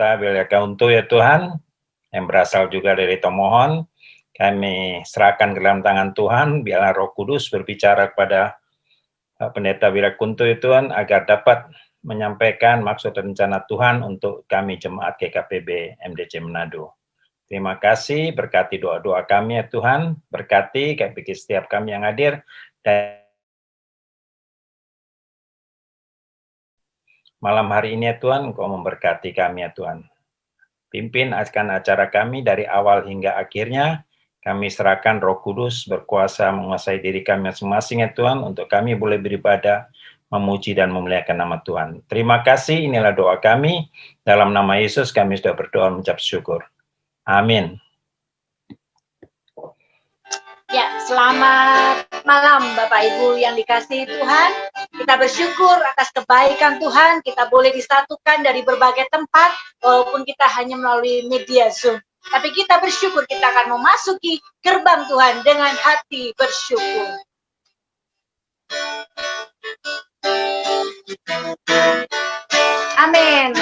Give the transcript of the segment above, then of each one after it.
Bila untuk ya Tuhan, yang berasal juga dari Tomohon, kami serahkan ke dalam tangan Tuhan, biarlah Roh Kudus berbicara kepada Pendeta Wirakunto ya Tuhan, agar dapat menyampaikan maksud dan rencana Tuhan untuk kami Jemaat GKPB MDC Manado. Terima kasih, berkati doa-doa kami ya Tuhan, berkati bagi setiap kami yang hadir, dan malam hari ini ya Tuhan, Engkau memberkati kami ya Tuhan. Pimpin akan acara kami dari awal hingga akhirnya. Kami serahkan Roh Kudus berkuasa menguasai diri kami masing-masing ya Tuhan, untuk kami boleh beribadah, memuji dan memuliakan nama Tuhan. Terima kasih, inilah doa kami. Dalam nama Yesus kami sudah berdoa mengucap syukur. Amin. Ya, selamat malam Bapak Ibu yang dikasihi Tuhan. Kita bersyukur atas kebaikan Tuhan, kita boleh disatukan dari berbagai tempat, walaupun kita hanya melalui media Zoom. Tapi kita bersyukur kita akan memasuki gerbang Tuhan dengan hati bersyukur. Amin.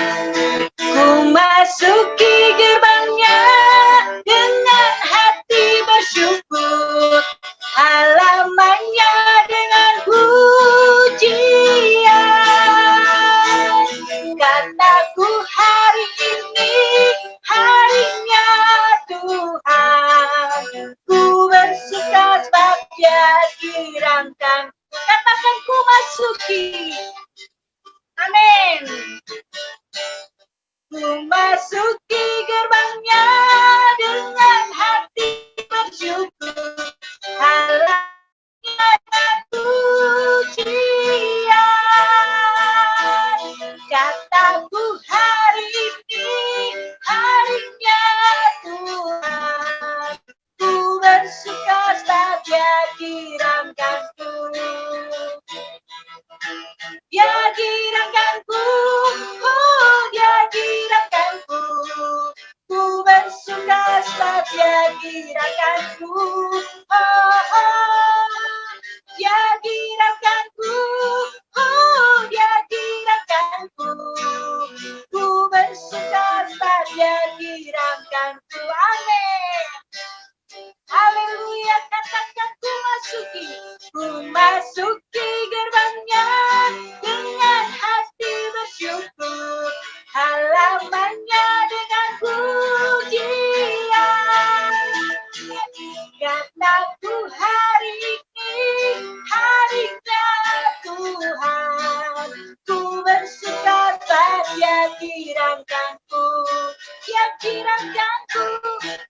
Ku masuki gerbangnya dengan hati bersyukur, halamannya dengan pujian. Kataku hari ini harinya Tuhan, ku bersuka sebab Dia dirangkan. Katakan ku masuki. Amin. Ku masuki gerbangnya dengan hati bersyukur, halamannya dengan pujian. Kataku hari ini harinya Tuhan, ku bersuka sebab Dia dirangkanku. Dia dirangkanku, oh Dia dirangkanku, ku bersuka sebab Dia dirangkanku, oh, oh. Dia dirangkanku, oh Dia dirangkanku, ku bersuka sebab Dia dirangkanku. Amin. Haleluya, katakan ku masuki gerbangnya dengan hati bersyukur, halamannya dengan pujian. Kataku hari ini harinya Tuhan, ku bersuka sebab Dia dirangkanku, Dia dirangkanku,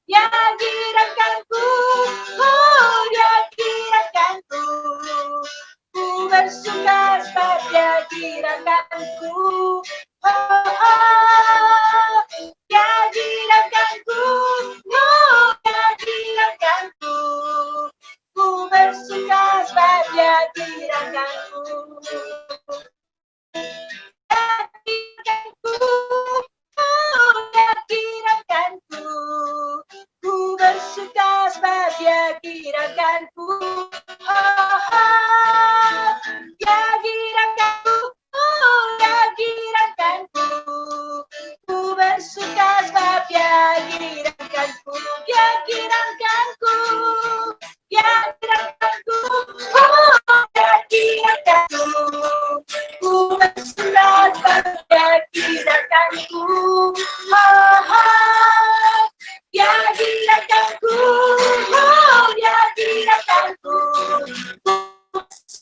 Dia dirangkanku, oh Dia dirangkanku, ku bersuka sebab Dia dirangkanku, oh, oh. Dia dirangkanku, oh Dia dirangkanku, ku bersuka sebab Dia dirangkanku. Ku bersuka sebab Dia dirangkanku, oh, oh. Dia dirangkanku, oh Dia dirangkanku, ku bersuka sebab Dia dirangkanku, Dia dirangkanku, Dia dirangkanku, oh Dia dirangkanku, ku bersuka sebab Dia dirangkanku, oh, oh. Dia dirangkanku, oh Dia dirangkanku, ku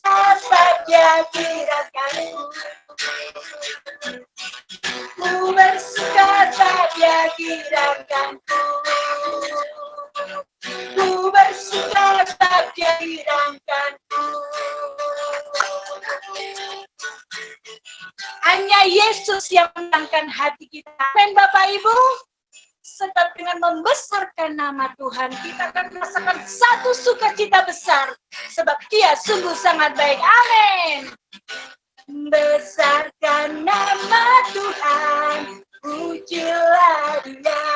sebab Dia dirangkanku, ku bersuka sebab Dia dirangkanku, ku bersuka sebab Dia dirangkanku. Hanya Yesus yang menangkan hati kita. Amin Bapak Ibu. Sebab dengan membesarkan nama Tuhan, kita akan merasakan satu sukacita besar. Sebab Dia sungguh sangat baik. Amin. Besarkan nama Tuhan, pujilah Dia.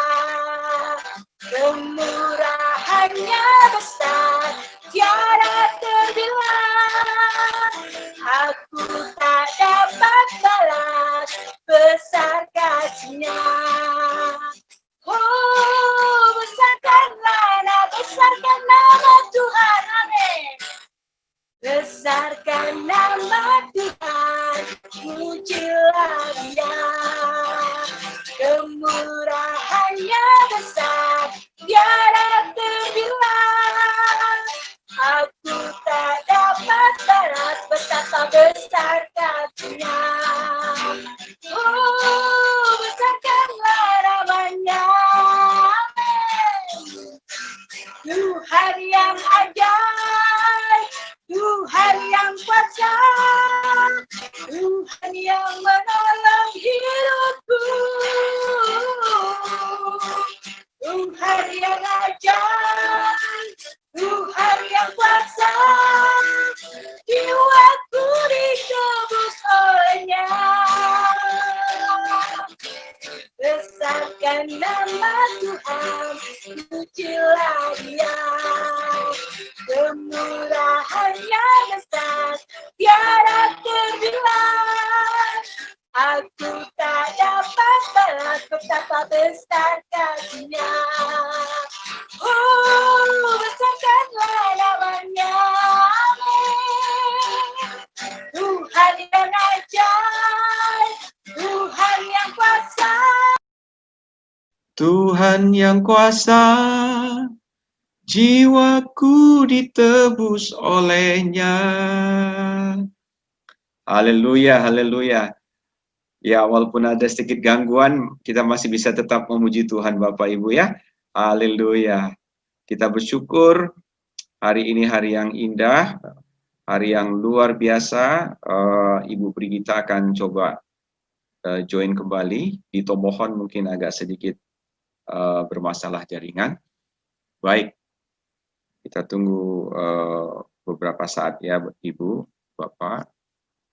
Kemurahannya besar, tiada terbilang. Aku tak dapat balas besar kasih-Nya. dan nama Tuhan, pujilah Dia. Kemurahannya besar, tiada terbilang. Aku tak dapat balas betapa besar kasih-Nya. Oh, besarkanlah namanya. Amin. Tuhan yang ajaib, Tuhan yang kuasa. Tuhan yang kuasa, jiwaku ditebus oleh-Nya. Haleluya, haleluya. Ya, walaupun ada sedikit gangguan, kita masih bisa tetap memuji Tuhan Bapak Ibu ya. Haleluya. Kita bersyukur hari ini hari yang indah, hari yang luar biasa. Ibu Brigita akan coba join kembali. Di Tomohon mungkin agak sedikit bermasalah jaringan. Baik, kita tunggu beberapa saat ya Ibu, Bapak.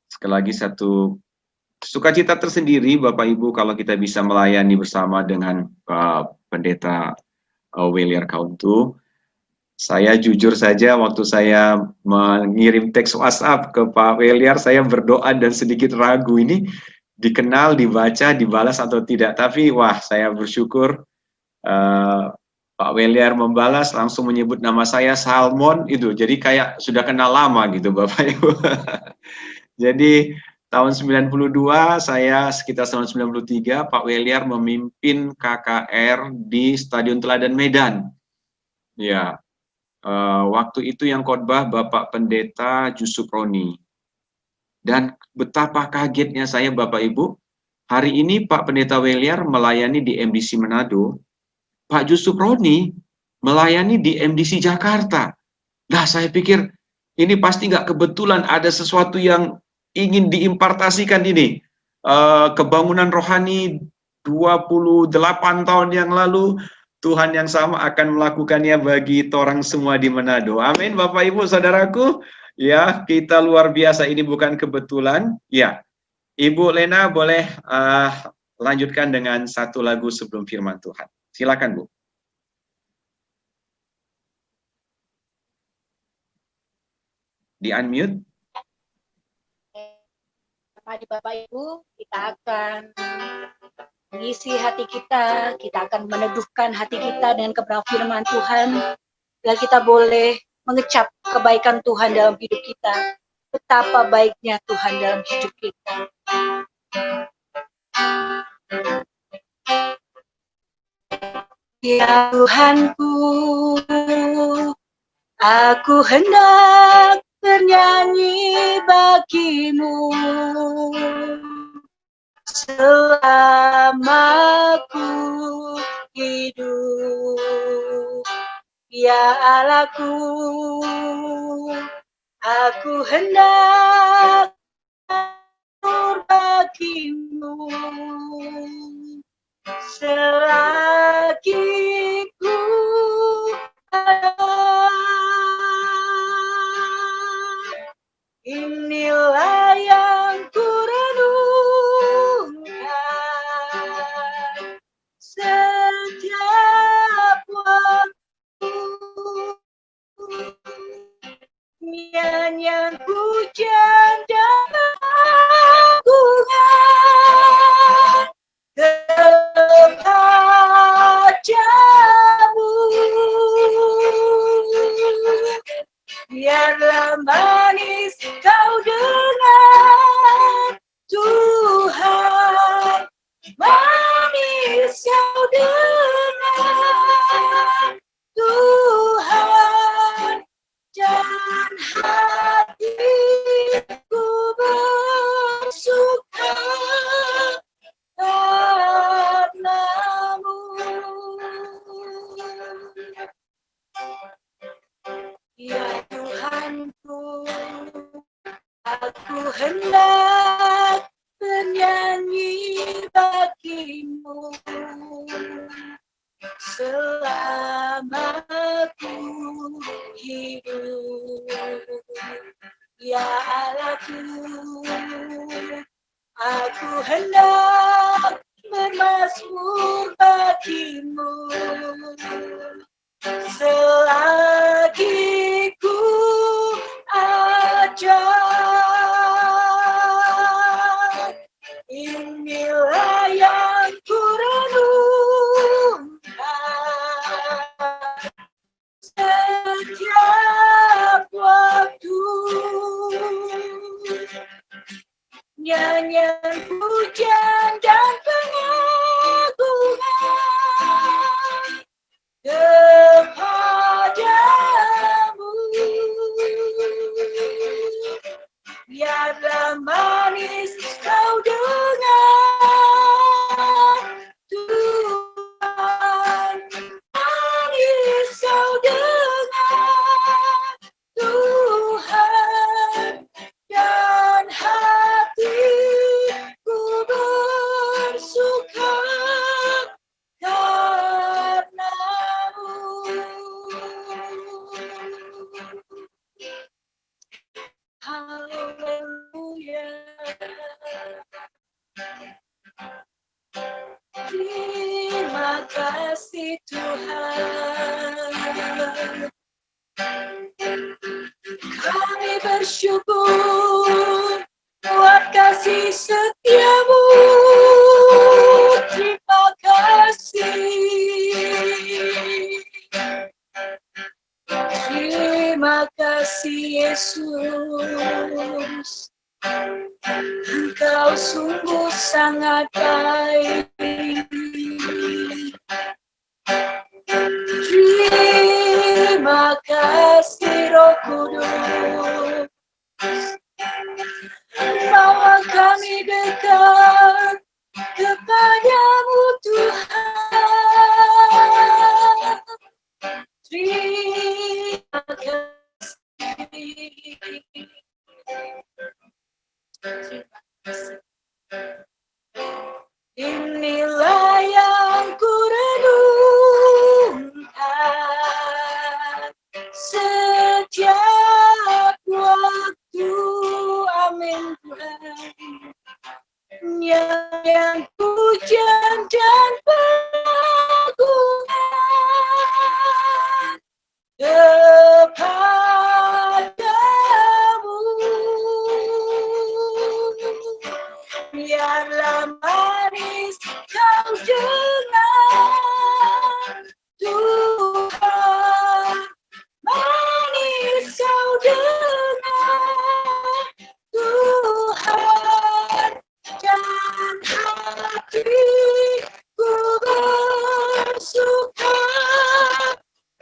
Sekali lagi satu sukacita tersendiri Bapak Ibu kalau kita bisa melayani bersama dengan Pendeta Weliar Kauntu. Saya jujur saja waktu saya mengirim teks WhatsApp ke Pak Weliar, saya berdoa dan sedikit ragu ini dikenal, dibaca, dibalas atau tidak. Tapi wah, saya bersyukur Pak Weliar membalas, langsung menyebut nama saya Salmon itu. Jadi kayak sudah kenal lama gitu Bapak Ibu. Jadi tahun 92, saya sekitar tahun 93, Pak Weliar memimpin KKR di Stadion Teladan Medan. Ya, waktu itu yang khotbah Bapak Pendeta Jusuproni. Dan betapa kagetnya saya Bapak Ibu, hari ini Pak Pendeta Weliar melayani di MDC Manado, Pak Jusuproni melayani di MDC Jakarta. Nah, saya pikir ini pasti nggak kebetulan, ada sesuatu yang ingin diimpartasikan ini. Kebangunan rohani 28 tahun yang lalu, Tuhan yang sama akan melakukannya bagi torang semua di Manado. Amin, Bapak Ibu, Saudaraku. Ya, kita luar biasa, ini bukan kebetulan. Ya, Ibu Lena boleh lanjutkan dengan satu lagu sebelum firman Tuhan. Silakan, Bu. Di unmute. Mari Bapak Ibu, kita akan mengisi hati kita akan meneduhkan hati kita dengan kebenaran firman Tuhan, biar kita boleh mengecap kebaikan Tuhan dalam hidup kita, betapa baiknya Tuhan dalam hidup kita. Ya Tuhanku, aku hendak bernyanyi bagimu selama ku hidup. Ya Allahku, aku hendak bagimu selagi ku ada. Inilah yang ku renungkan setiap waktu, nyanyian pujian dan agungan kepadamu. Biarlah manis kau dengar Tuhan, manis kau dengar Tuhan, dan hatiku bersuka karenamu. Ya Tuhanku, aku hendak bernyanyi bagimu selama ku hidup. Ya Allahku, aku hendak bermazmur bagimu kakimu. Selagi ku ada, inilah yang ku renungkan setiap waktu. Nyanyian pujian dan pengagungan kepadamu. Biarlah manis kau dengar, Tuhan. Manis kau dengar, Tuhan. Dan hatiku bersuka karenamu. Haleluya. Terima kasih Tuhan. Kami bersyukur buat kasih setiamu. Terima kasih. Terima kasih Yesus. Engkau sungguh sangat baik. Terima kasih Roh Kudus. Bawa kami dekat kepadamu Tuhan. Terima kasih. Inilah yang ku renungkan setiap waktu. Amin Tuhan. Yang pujian dan pengagungan kepadamu. Biarlah manis kau dengar, Tuhan. Manis kau dengar, Tuhan. Dan hatiku bersuka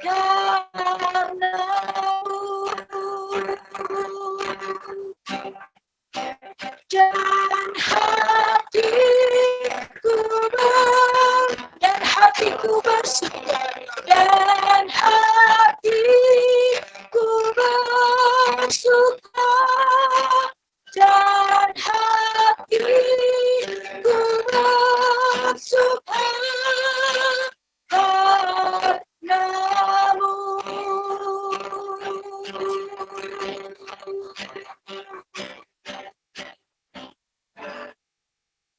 karenamu. Dan hatiku bersuka, dan hatiku bersuka, dan hatiku bersuka karenamu.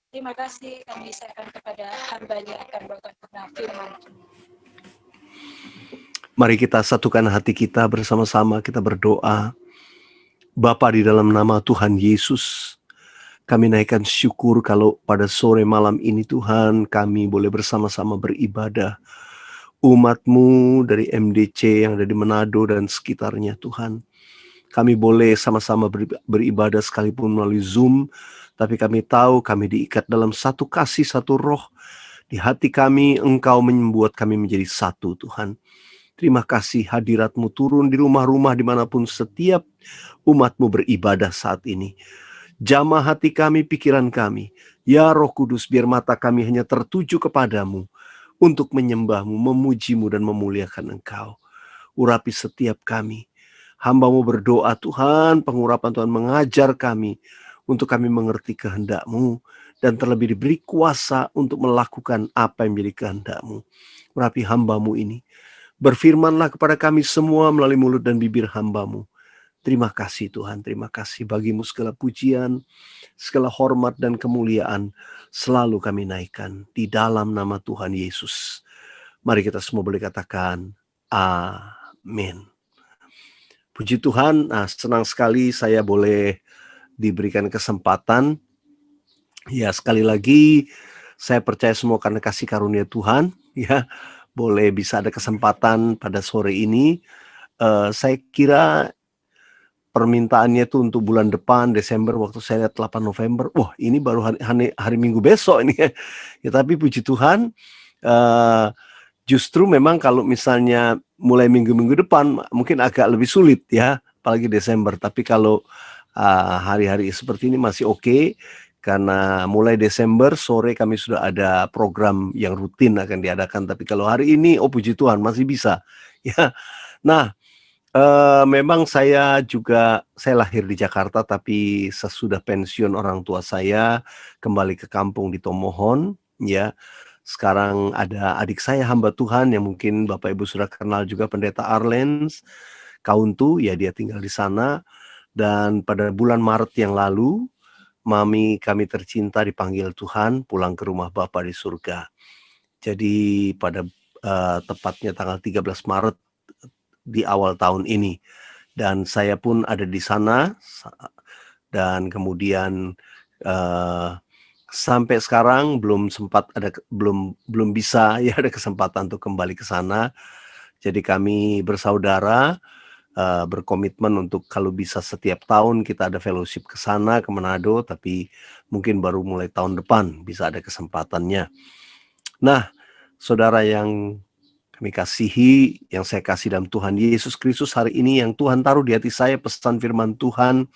Terima kasih, kami serahkan kepada hamba-Nya akan bawakan firman. Mari kita satukan hati kita bersama-sama, kita berdoa. Bapa, di dalam nama Tuhan Yesus, kami naikkan syukur kalau pada sore malam ini Tuhan kami boleh bersama-sama beribadah. Umat-Mu dari MDC yang ada di Manado dan sekitarnya Tuhan. Kami boleh sama-sama beribadah sekalipun melalui Zoom, tapi kami tahu kami diikat dalam satu kasih, satu roh. Di hati kami Engkau membuat kami menjadi satu Tuhan. Terima kasih hadirat-Mu turun di rumah-rumah dimanapun setiap umat-Mu beribadah saat ini. Jamah hati kami, pikiran kami. Ya Roh Kudus, biar mata kami hanya tertuju kepadamu untuk menyembah-Mu, memuji-Mu dan memuliakan Engkau. Urapi setiap kami. Hamba-Mu berdoa Tuhan, pengurapan Tuhan mengajar kami untuk kami mengerti kehendak-Mu dan terlebih diberi kuasa untuk melakukan apa yang menjadi kehendak-Mu. Urapi hamba-Mu ini. Berfirmanlah kepada kami semua melalui mulut dan bibir hamba-Mu. Terima kasih Tuhan, terima kasih bagimu segala pujian, segala hormat dan kemuliaan selalu kami naikkan di dalam nama Tuhan Yesus. Mari kita semua boleh katakan amin. Puji Tuhan, senang sekali saya boleh diberikan kesempatan. Ya, sekali lagi saya percaya semua karena kasih karunia Tuhan, ya, boleh bisa ada kesempatan pada sore ini. Saya kira permintaannya itu untuk bulan depan, Desember, waktu saya lihat 8 November, wah ini baru hari Minggu besok ini. Ya, tapi puji Tuhan, justru memang kalau misalnya mulai minggu-minggu depan, mungkin agak lebih sulit ya, apalagi Desember. Tapi kalau hari-hari seperti ini masih oke, karena mulai Desember sore kami sudah ada program yang rutin akan diadakan. Tapi kalau hari ini, oh puji Tuhan, masih bisa. Ya, nah, memang saya lahir di Jakarta, tapi sesudah pensiun orang tua saya kembali ke kampung di Tomohon, ya. Sekarang ada adik saya hamba Tuhan yang mungkin Bapak Ibu sudah kenal juga, Pendeta Arlens Kauntu, ya dia tinggal di sana. Dan pada bulan Maret yang lalu, mami kami tercinta dipanggil Tuhan pulang ke rumah Bapa di surga. Jadi pada tepatnya tanggal 13 Maret di awal tahun ini, dan saya pun ada di sana, dan kemudian sampai sekarang belum bisa ya ada kesempatan untuk kembali ke sana. Jadi kami bersaudara berkomitmen untuk kalau bisa setiap tahun kita ada fellowship ke sana, ke Manado, tapi mungkin baru mulai tahun depan bisa ada kesempatannya. Nah, saudara yang kami kasihi, yang saya kasih dalam Tuhan Yesus Kristus, hari ini yang Tuhan taruh di hati saya pesan firman Tuhan,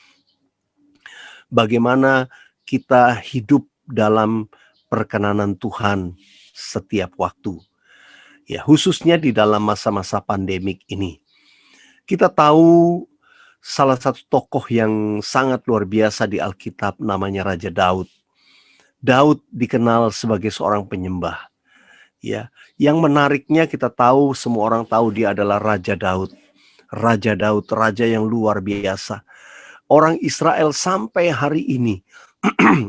bagaimana kita hidup dalam perkenanan Tuhan setiap waktu. Ya, khususnya di dalam masa-masa pandemik ini. Kita tahu salah satu tokoh yang sangat luar biasa di Alkitab namanya Raja Daud. Daud dikenal sebagai seorang penyembah. Ya, yang menariknya kita tahu, semua orang tahu dia adalah Raja Daud. Raja Daud, raja yang luar biasa. Orang Israel sampai hari ini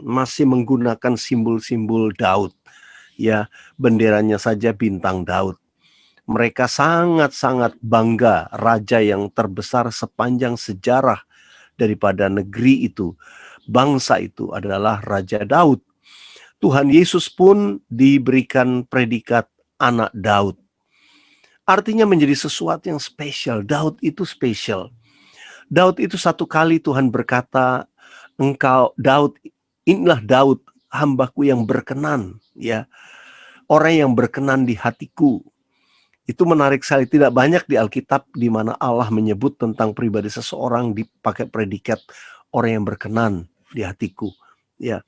masih menggunakan simbol-simbol Daud. Ya, benderanya saja bintang Daud. Mereka sangat-sangat bangga raja yang terbesar sepanjang sejarah daripada negeri itu, bangsa itu adalah Raja Daud. Tuhan Yesus pun diberikan predikat anak Daud. Artinya menjadi sesuatu yang spesial. Daud itu spesial. Daud itu satu kali Tuhan berkata, inilah Daud, hambaku yang berkenan, ya. Orang yang berkenan di hatiku. Itu menarik sekali, tidak banyak di Alkitab di mana Allah menyebut tentang pribadi seseorang dipakai predikat orang yang berkenan di hatiku. Ya,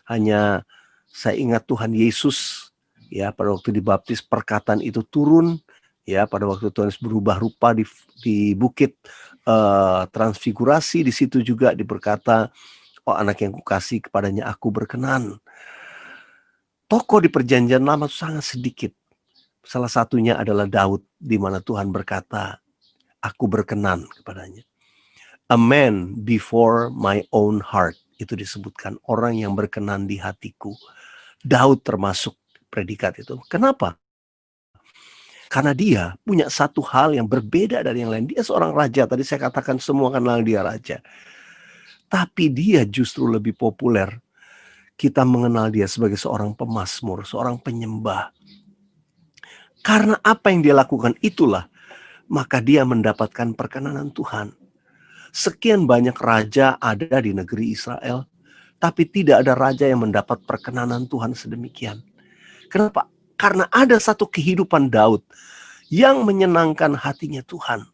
hanya saya ingat Tuhan Yesus, ya, pada waktu dibaptis perkataan itu turun, ya, pada waktu Tuhan Yesus berubah rupa di bukit transfigurasi, di situ juga diberkata, oh anak yang kukasih kepadanya aku berkenan. Tokoh di perjanjian lama sangat sedikit. Salah satunya adalah Daud, di mana Tuhan berkata, aku berkenan kepadanya. A man before my own heart. Itu disebutkan, orang yang berkenan di hatiku. Daud termasuk predikat itu. Kenapa? Karena dia punya satu hal yang berbeda dari yang lain. Dia seorang raja. Tadi saya katakan semua kenal dia raja. Tapi dia justru lebih populer. Kita mengenal dia sebagai seorang pemazmur, seorang penyembah. Karena apa yang dia lakukan itulah, maka dia mendapatkan perkenanan Tuhan. Sekian banyak raja ada di negeri Israel, tapi tidak ada raja yang mendapat perkenanan Tuhan sedemikian. Kenapa? Karena ada satu kehidupan Daud yang menyenangkan hatinya Tuhan.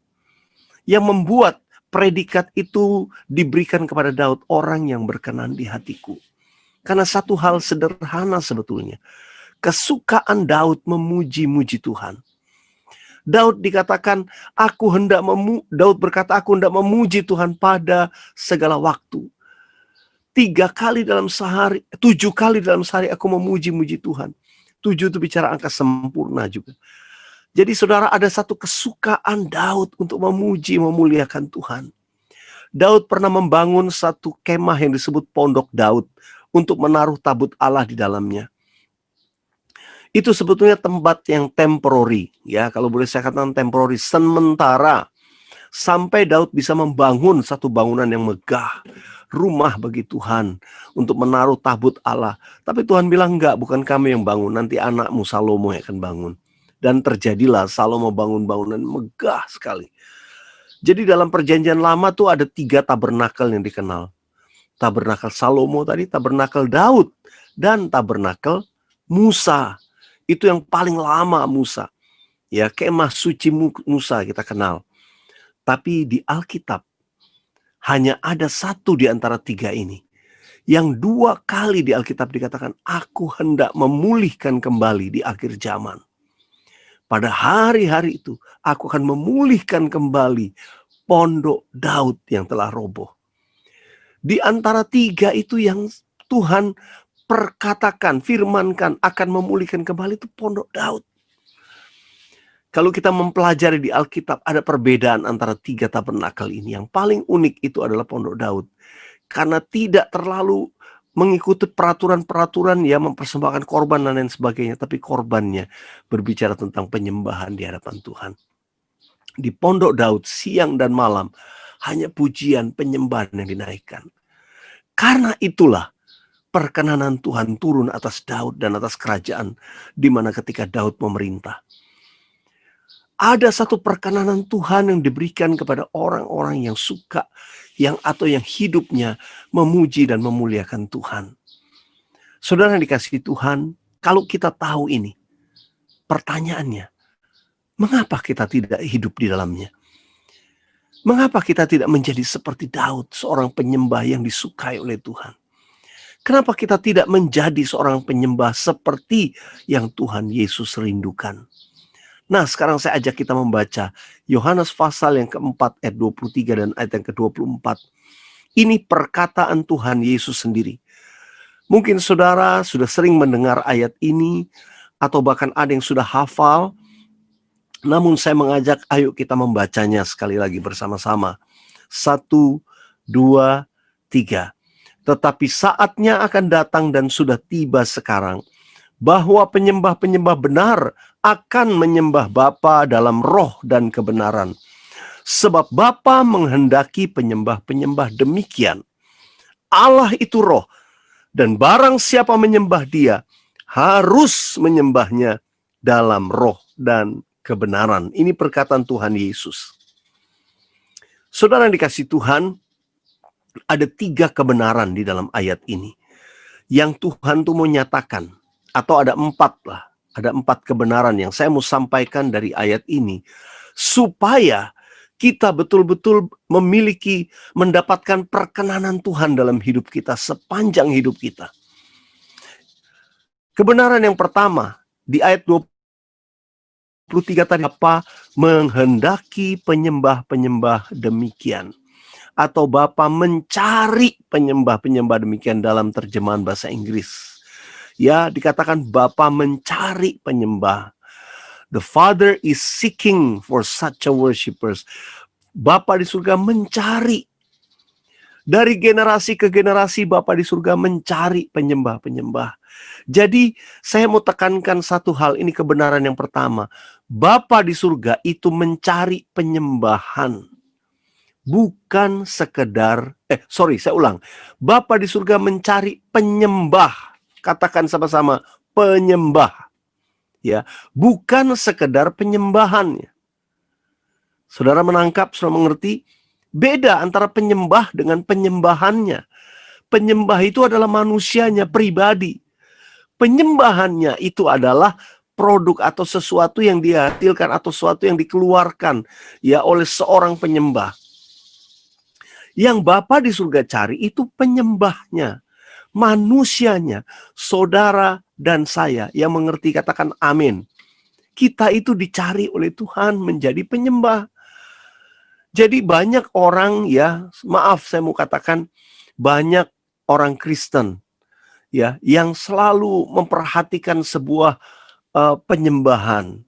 Yang membuat predikat itu diberikan kepada Daud, orang yang berkenan di hatiku. Karena satu hal sederhana sebetulnya. Kesukaan Daud memuji-muji Tuhan. Daud dikatakan, Daud berkata, aku hendak memuji Tuhan pada segala waktu. 7 kali dalam sehari aku memuji-muji Tuhan. 7 itu bicara angka sempurna juga. Jadi saudara, ada satu kesukaan Daud untuk memuji, memuliakan Tuhan. Daud pernah membangun satu kemah yang disebut Pondok Daud untuk menaruh tabut Allah di dalamnya. Itu sebetulnya tempat yang temporary, ya, kalau boleh saya katakan temporary, sementara, sampai Daud bisa membangun satu bangunan yang megah, rumah bagi Tuhan untuk menaruh tabut Allah. Tapi Tuhan bilang, enggak, bukan kamu yang bangun, nanti anakmu Salomo yang akan bangun. Dan terjadilah Salomo bangun bangunan megah sekali. Jadi dalam perjanjian lama tuh ada 3 tabernakel yang dikenal. Tabernakel Salomo tadi, tabernakel Daud, dan tabernakel Musa. Itu yang paling lama Musa. Ya, kemah suci Musa kita kenal. Tapi di Alkitab hanya ada 1 di antara 3 ini. Yang 2 kali di Alkitab dikatakan, aku hendak memulihkan kembali di akhir zaman. Pada hari-hari itu, aku akan memulihkan kembali pondok Daud yang telah roboh. Di antara 3 itu yang Tuhan perkatakan, firmankan akan memulihkan kembali itu pondok Daud. Kalau kita mempelajari di Alkitab, ada perbedaan antara 3 tabernakel ini. Yang paling unik itu adalah pondok Daud. Karena tidak terlalu mengikuti peraturan-peraturan yang mempersembahkan korban dan lain sebagainya, tapi korbannya berbicara tentang penyembahan di hadapan Tuhan. Di pondok Daud siang dan malam hanya pujian penyembahan yang dinaikkan. Karena itulah perkenanan Tuhan turun atas Daud dan atas kerajaan, di mana ketika Daud memerintah, ada satu perkenanan Tuhan yang diberikan kepada orang-orang yang suka atau yang hidupnya memuji dan memuliakan Tuhan. Saudara yang dikasihi Tuhan, kalau kita tahu ini, pertanyaannya, mengapa kita tidak hidup di dalamnya? Mengapa kita tidak menjadi seperti Daud, seorang penyembah yang disukai oleh Tuhan? Kenapa kita tidak menjadi seorang penyembah seperti yang Tuhan Yesus rindukan? Nah, sekarang saya ajak kita membaca Yohanes pasal yang keempat ayat 23 dan ayat yang ke-24. Ini perkataan Tuhan Yesus sendiri. Mungkin saudara sudah sering mendengar ayat ini, atau bahkan ada yang sudah hafal. Namun saya mengajak, ayo kita membacanya sekali lagi bersama-sama. 1, 2, 3. Tetapi saatnya akan datang dan sudah tiba sekarang, bahwa penyembah-penyembah benar akan menyembah Bapa dalam roh dan kebenaran. Sebab Bapa menghendaki penyembah-penyembah demikian. Allah itu roh, dan barang siapa menyembah Dia, harus menyembahnya dalam roh dan kebenaran. Ini perkataan Tuhan Yesus. Saudara yang dikasihi Tuhan, ada 3 kebenaran di dalam ayat ini yang Tuhan tuh mau nyatakan. Atau ada 4 lah. Ada 4 kebenaran yang saya mau sampaikan dari ayat ini. Supaya kita betul-betul mendapatkan perkenanan Tuhan dalam hidup kita sepanjang hidup kita. Kebenaran yang pertama, di ayat 23 tadi, Bapa menghendaki penyembah-penyembah demikian. Atau Bapa mencari penyembah-penyembah demikian dalam terjemahan bahasa Inggris. Ya, dikatakan Bapa mencari penyembah. The Father is seeking for such a worshipers. Bapa di surga mencari. Dari generasi ke generasi Bapa di surga mencari penyembah-penyembah. Jadi saya mau tekankan satu hal, ini kebenaran yang pertama. Bapa di surga itu mencari penyembahan. Bukan sekedar, saya ulang. Bapa di surga mencari penyembah. Katakan sama-sama, penyembah. Ya, bukan sekedar penyembahannya. Saudara menangkap, saudara mengerti? Beda antara penyembah dengan penyembahannya. Penyembah itu adalah manusianya pribadi. Penyembahannya itu adalah produk atau sesuatu yang dihasilkan atau sesuatu yang dikeluarkan ya oleh seorang penyembah. Yang Bapa di surga cari itu penyembahnya. Manusianya, saudara dan saya yang mengerti, katakan amin. Kita itu dicari oleh Tuhan menjadi penyembah. Jadi banyak orang saya mau katakan banyak orang Kristen yang selalu memperhatikan sebuah penyembahan.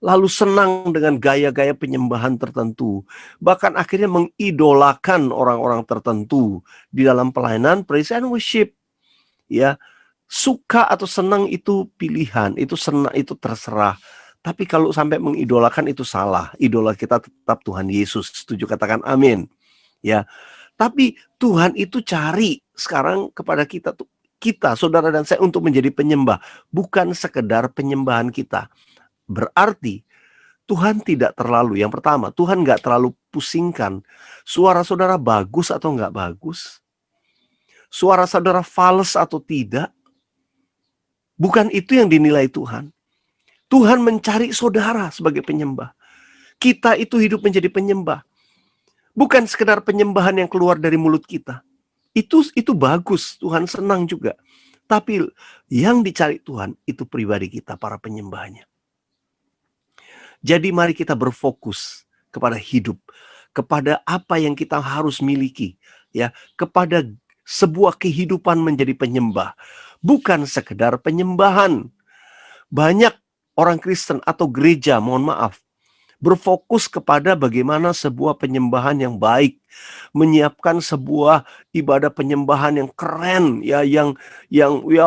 lalu senang dengan gaya-gaya penyembahan tertentu, bahkan akhirnya mengidolakan orang-orang tertentu di dalam pelayanan praise and worship. Ya, suka atau senang itu pilihan, itu senang itu terserah. Tapi kalau sampai mengidolakan itu salah. Idola kita tetap Tuhan Yesus. Setuju, katakan amin. Ya. Tapi Tuhan itu cari sekarang kepada kita tuh, kita, saudara dan saya, untuk menjadi penyembah, bukan sekedar penyembahan kita. Berarti Tuhan tidak terlalu, yang pertama, Tuhan nggak terlalu pusingkan suara saudara bagus atau nggak bagus, suara saudara fals atau tidak. Bukan itu yang dinilai Tuhan. Tuhan mencari saudara sebagai penyembah. Kita itu hidup menjadi penyembah. Bukan sekedar penyembahan yang keluar dari mulut kita. Itu bagus, Tuhan senang juga. Tapi yang dicari Tuhan itu pribadi kita, para penyembahnya. Jadi mari kita berfokus kepada hidup, kepada apa yang kita harus miliki, ya, kepada sebuah kehidupan menjadi penyembah, bukan sekedar penyembahan. Banyak orang Kristen atau gereja, mohon maaf, berfokus kepada bagaimana sebuah penyembahan yang baik, menyiapkan sebuah ibadah penyembahan yang keren, ya, yang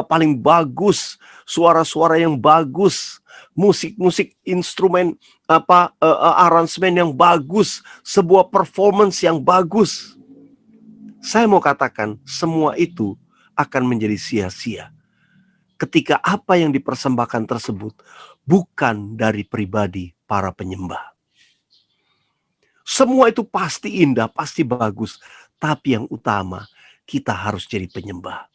paling bagus, suara-suara yang bagus, musik-musik instrumen aransemen yang bagus, sebuah performance yang bagus. Saya mau katakan semua itu akan menjadi sia-sia ketika apa yang dipersembahkan tersebut bukan dari pribadi para penyembah. Semua itu pasti indah, pasti bagus. Tapi yang utama, kita harus jadi penyembah.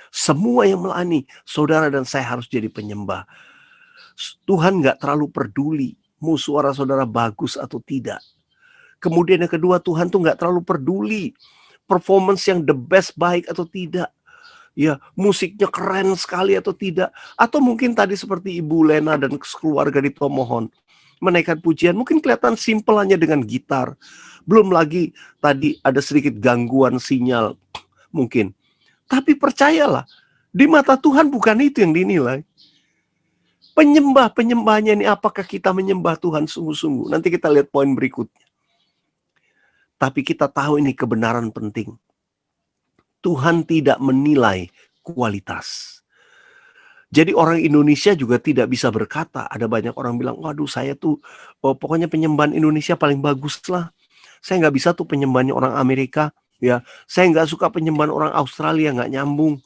Semua yang melayani, saudara dan saya harus jadi penyembah. Tuhan gak terlalu peduli mau suara saudara bagus atau tidak. Kemudian yang kedua, Tuhan tuh gak terlalu peduli performance yang the best baik atau tidak. Ya, musiknya keren sekali atau tidak. Atau mungkin tadi seperti Ibu Lena dan keluarga di Tomohon menaikkan pujian, mungkin kelihatan simpel hanya dengan gitar. Belum lagi tadi ada sedikit gangguan sinyal mungkin. Tapi percayalah, di mata Tuhan bukan itu yang dinilai. Penyembahnya ini, apakah kita menyembah Tuhan sungguh-sungguh? Nanti kita lihat poin berikutnya. Tapi kita tahu ini kebenaran penting. Tuhan tidak menilai kualitas. Jadi orang Indonesia juga tidak bisa berkata, ada banyak orang bilang, waduh saya tuh pokoknya penyembahan Indonesia paling bagus lah. Saya nggak bisa tuh penyembahannya orang Amerika, ya. Saya nggak suka penyembahan orang Australia, nggak nyambung.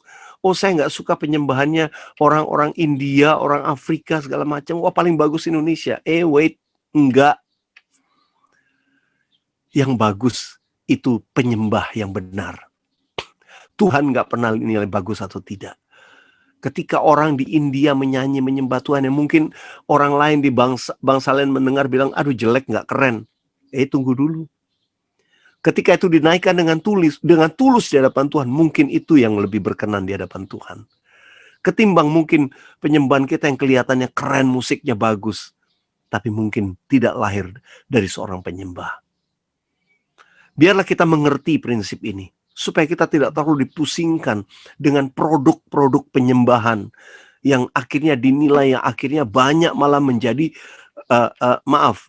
Oh, saya nggak suka penyembahannya orang-orang India, orang Afrika, segala macam. Wah, paling bagus Indonesia. Wait, enggak. Yang bagus itu penyembah yang benar. Tuhan nggak pernah nilai bagus atau tidak. Ketika orang di India menyanyi menyembah Tuhan, yang mungkin orang lain di bangsa lain mendengar bilang, aduh jelek, nggak keren. Tunggu dulu. Ketika itu dinaikkan dengan tulus di hadapan Tuhan, mungkin itu yang lebih berkenan di hadapan Tuhan. Ketimbang mungkin penyembahan kita yang kelihatannya keren, musiknya bagus, tapi mungkin tidak lahir dari seorang penyembah. Biarlah kita mengerti prinsip ini, supaya kita tidak terlalu dipusingkan dengan produk-produk penyembahan yang akhirnya dinilai, yang akhirnya banyak malah menjadi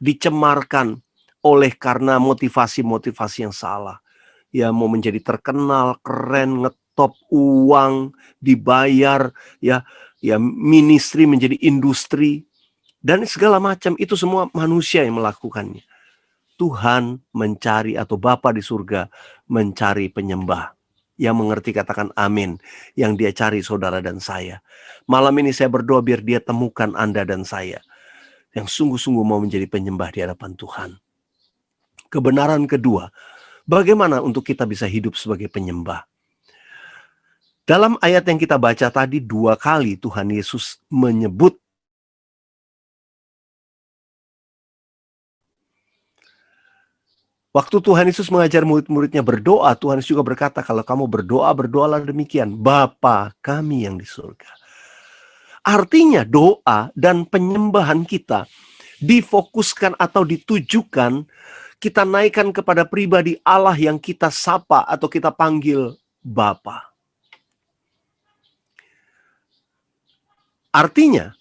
dicemarkan oleh karena motivasi-motivasi yang salah. Ya, mau menjadi terkenal, keren, ngetop, uang, dibayar, ya ministry menjadi industri dan segala macam, itu semua manusia yang melakukannya. Tuhan mencari, atau Bapa di surga mencari penyembah yang mengerti, katakan amin, yang dia cari saudara dan saya. Malam ini saya berdoa biar dia temukan Anda dan saya yang sungguh-sungguh mau menjadi penyembah di hadapan Tuhan. Kebenaran kedua, bagaimana untuk kita bisa hidup sebagai penyembah? Dalam ayat yang kita baca tadi, 2 kali Tuhan Yesus menyebut waktu Tuhan Yesus mengajar murid-muridnya berdoa, Tuhan Yesus juga berkata, kalau kamu berdoa, berdoalah demikian, Bapa kami yang di surga. Artinya doa dan penyembahan kita difokuskan atau ditujukan, kita naikkan kepada pribadi Allah yang kita sapa atau kita panggil Bapa. Artinya,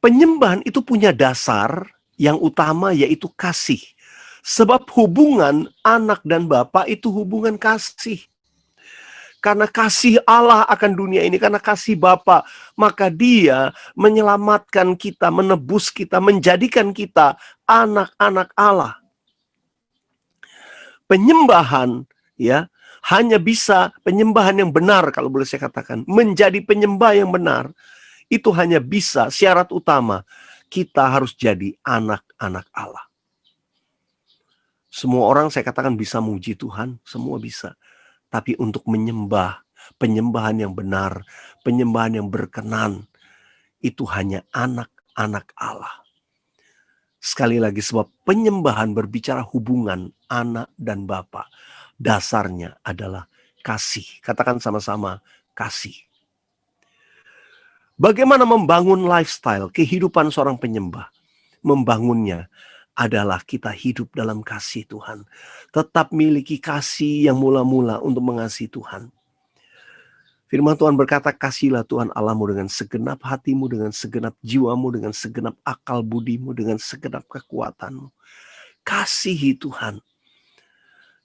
Penyembahan itu punya dasar yang utama, yaitu kasih. Sebab hubungan anak dan bapa itu hubungan kasih. Karena kasih Allah akan dunia ini, karena kasih Bapa, maka Dia menyelamatkan kita, menebus kita, menjadikan kita anak-anak Allah. Penyembahan, ya, hanya bisa penyembahan yang benar, kalau boleh saya katakan, menjadi penyembah yang benar, itu hanya bisa, syarat utama, kita harus jadi anak-anak Allah. Semua orang saya katakan bisa muji Tuhan, semua bisa. Tapi untuk menyembah, penyembahan yang benar, penyembahan yang berkenan, itu hanya anak-anak Allah. Sekali lagi, sebab penyembahan berbicara hubungan anak dan bapa. Dasarnya adalah kasih. Katakan sama-sama, kasih. Bagaimana membangun lifestyle, kehidupan seorang penyembah? Membangunnya adalah kita hidup dalam kasih Tuhan. Tetap miliki kasih yang mula-mula untuk mengasihi Tuhan. Firman Tuhan berkata, kasihlah Tuhan Allahmu dengan segenap hatimu, dengan segenap jiwamu, dengan segenap akal budimu, dengan segenap kekuatanmu. Kasihi Tuhan.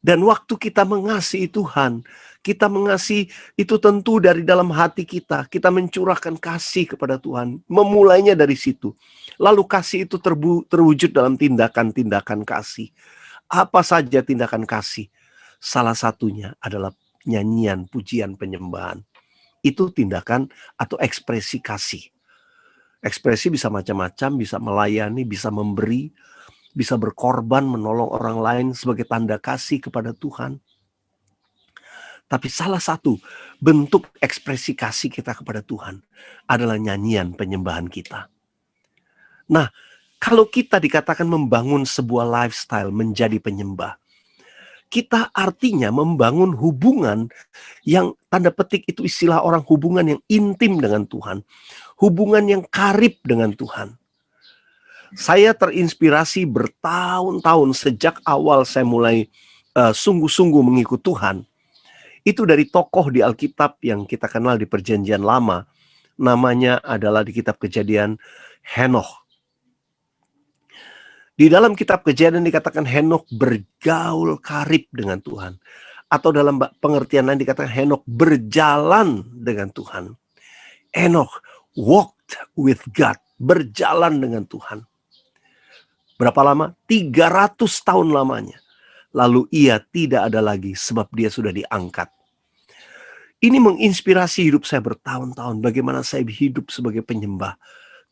Dan waktu kita mengasihi Tuhan, kita mengasihi itu tentu dari dalam hati kita. Kita mencurahkan kasih kepada Tuhan. Memulainya dari situ. Lalu kasih itu terwujud dalam tindakan-tindakan kasih. Apa saja tindakan kasih? Salah satunya adalah nyanyian, pujian, penyembahan. Itu tindakan atau ekspresi kasih. Ekspresi bisa macam-macam, bisa melayani, bisa memberi, bisa berkorban, menolong orang lain sebagai tanda kasih kepada Tuhan. Tapi salah satu bentuk ekspresi kasih kita kepada Tuhan adalah nyanyian penyembahan kita. Nah, kalau kita dikatakan membangun sebuah lifestyle menjadi penyembah, kita artinya membangun hubungan yang tanda petik itu istilah orang, hubungan yang intim dengan Tuhan. Hubungan yang karib dengan Tuhan. Saya terinspirasi bertahun-tahun sejak awal saya mulai sungguh-sungguh mengikut Tuhan. Itu dari tokoh di Alkitab yang kita kenal di Perjanjian Lama. Namanya adalah di kitab Kejadian Henokh. Di dalam kitab Kejadian dikatakan Henokh bergaul karib dengan Tuhan. Atau dalam pengertian lain dikatakan Henokh berjalan dengan Tuhan. Henokh walked with God, berjalan dengan Tuhan. Berapa lama? 300 tahun lamanya. Lalu ia tidak ada lagi sebab dia sudah diangkat. Ini menginspirasi hidup saya bertahun-tahun. Bagaimana saya hidup sebagai penyembah.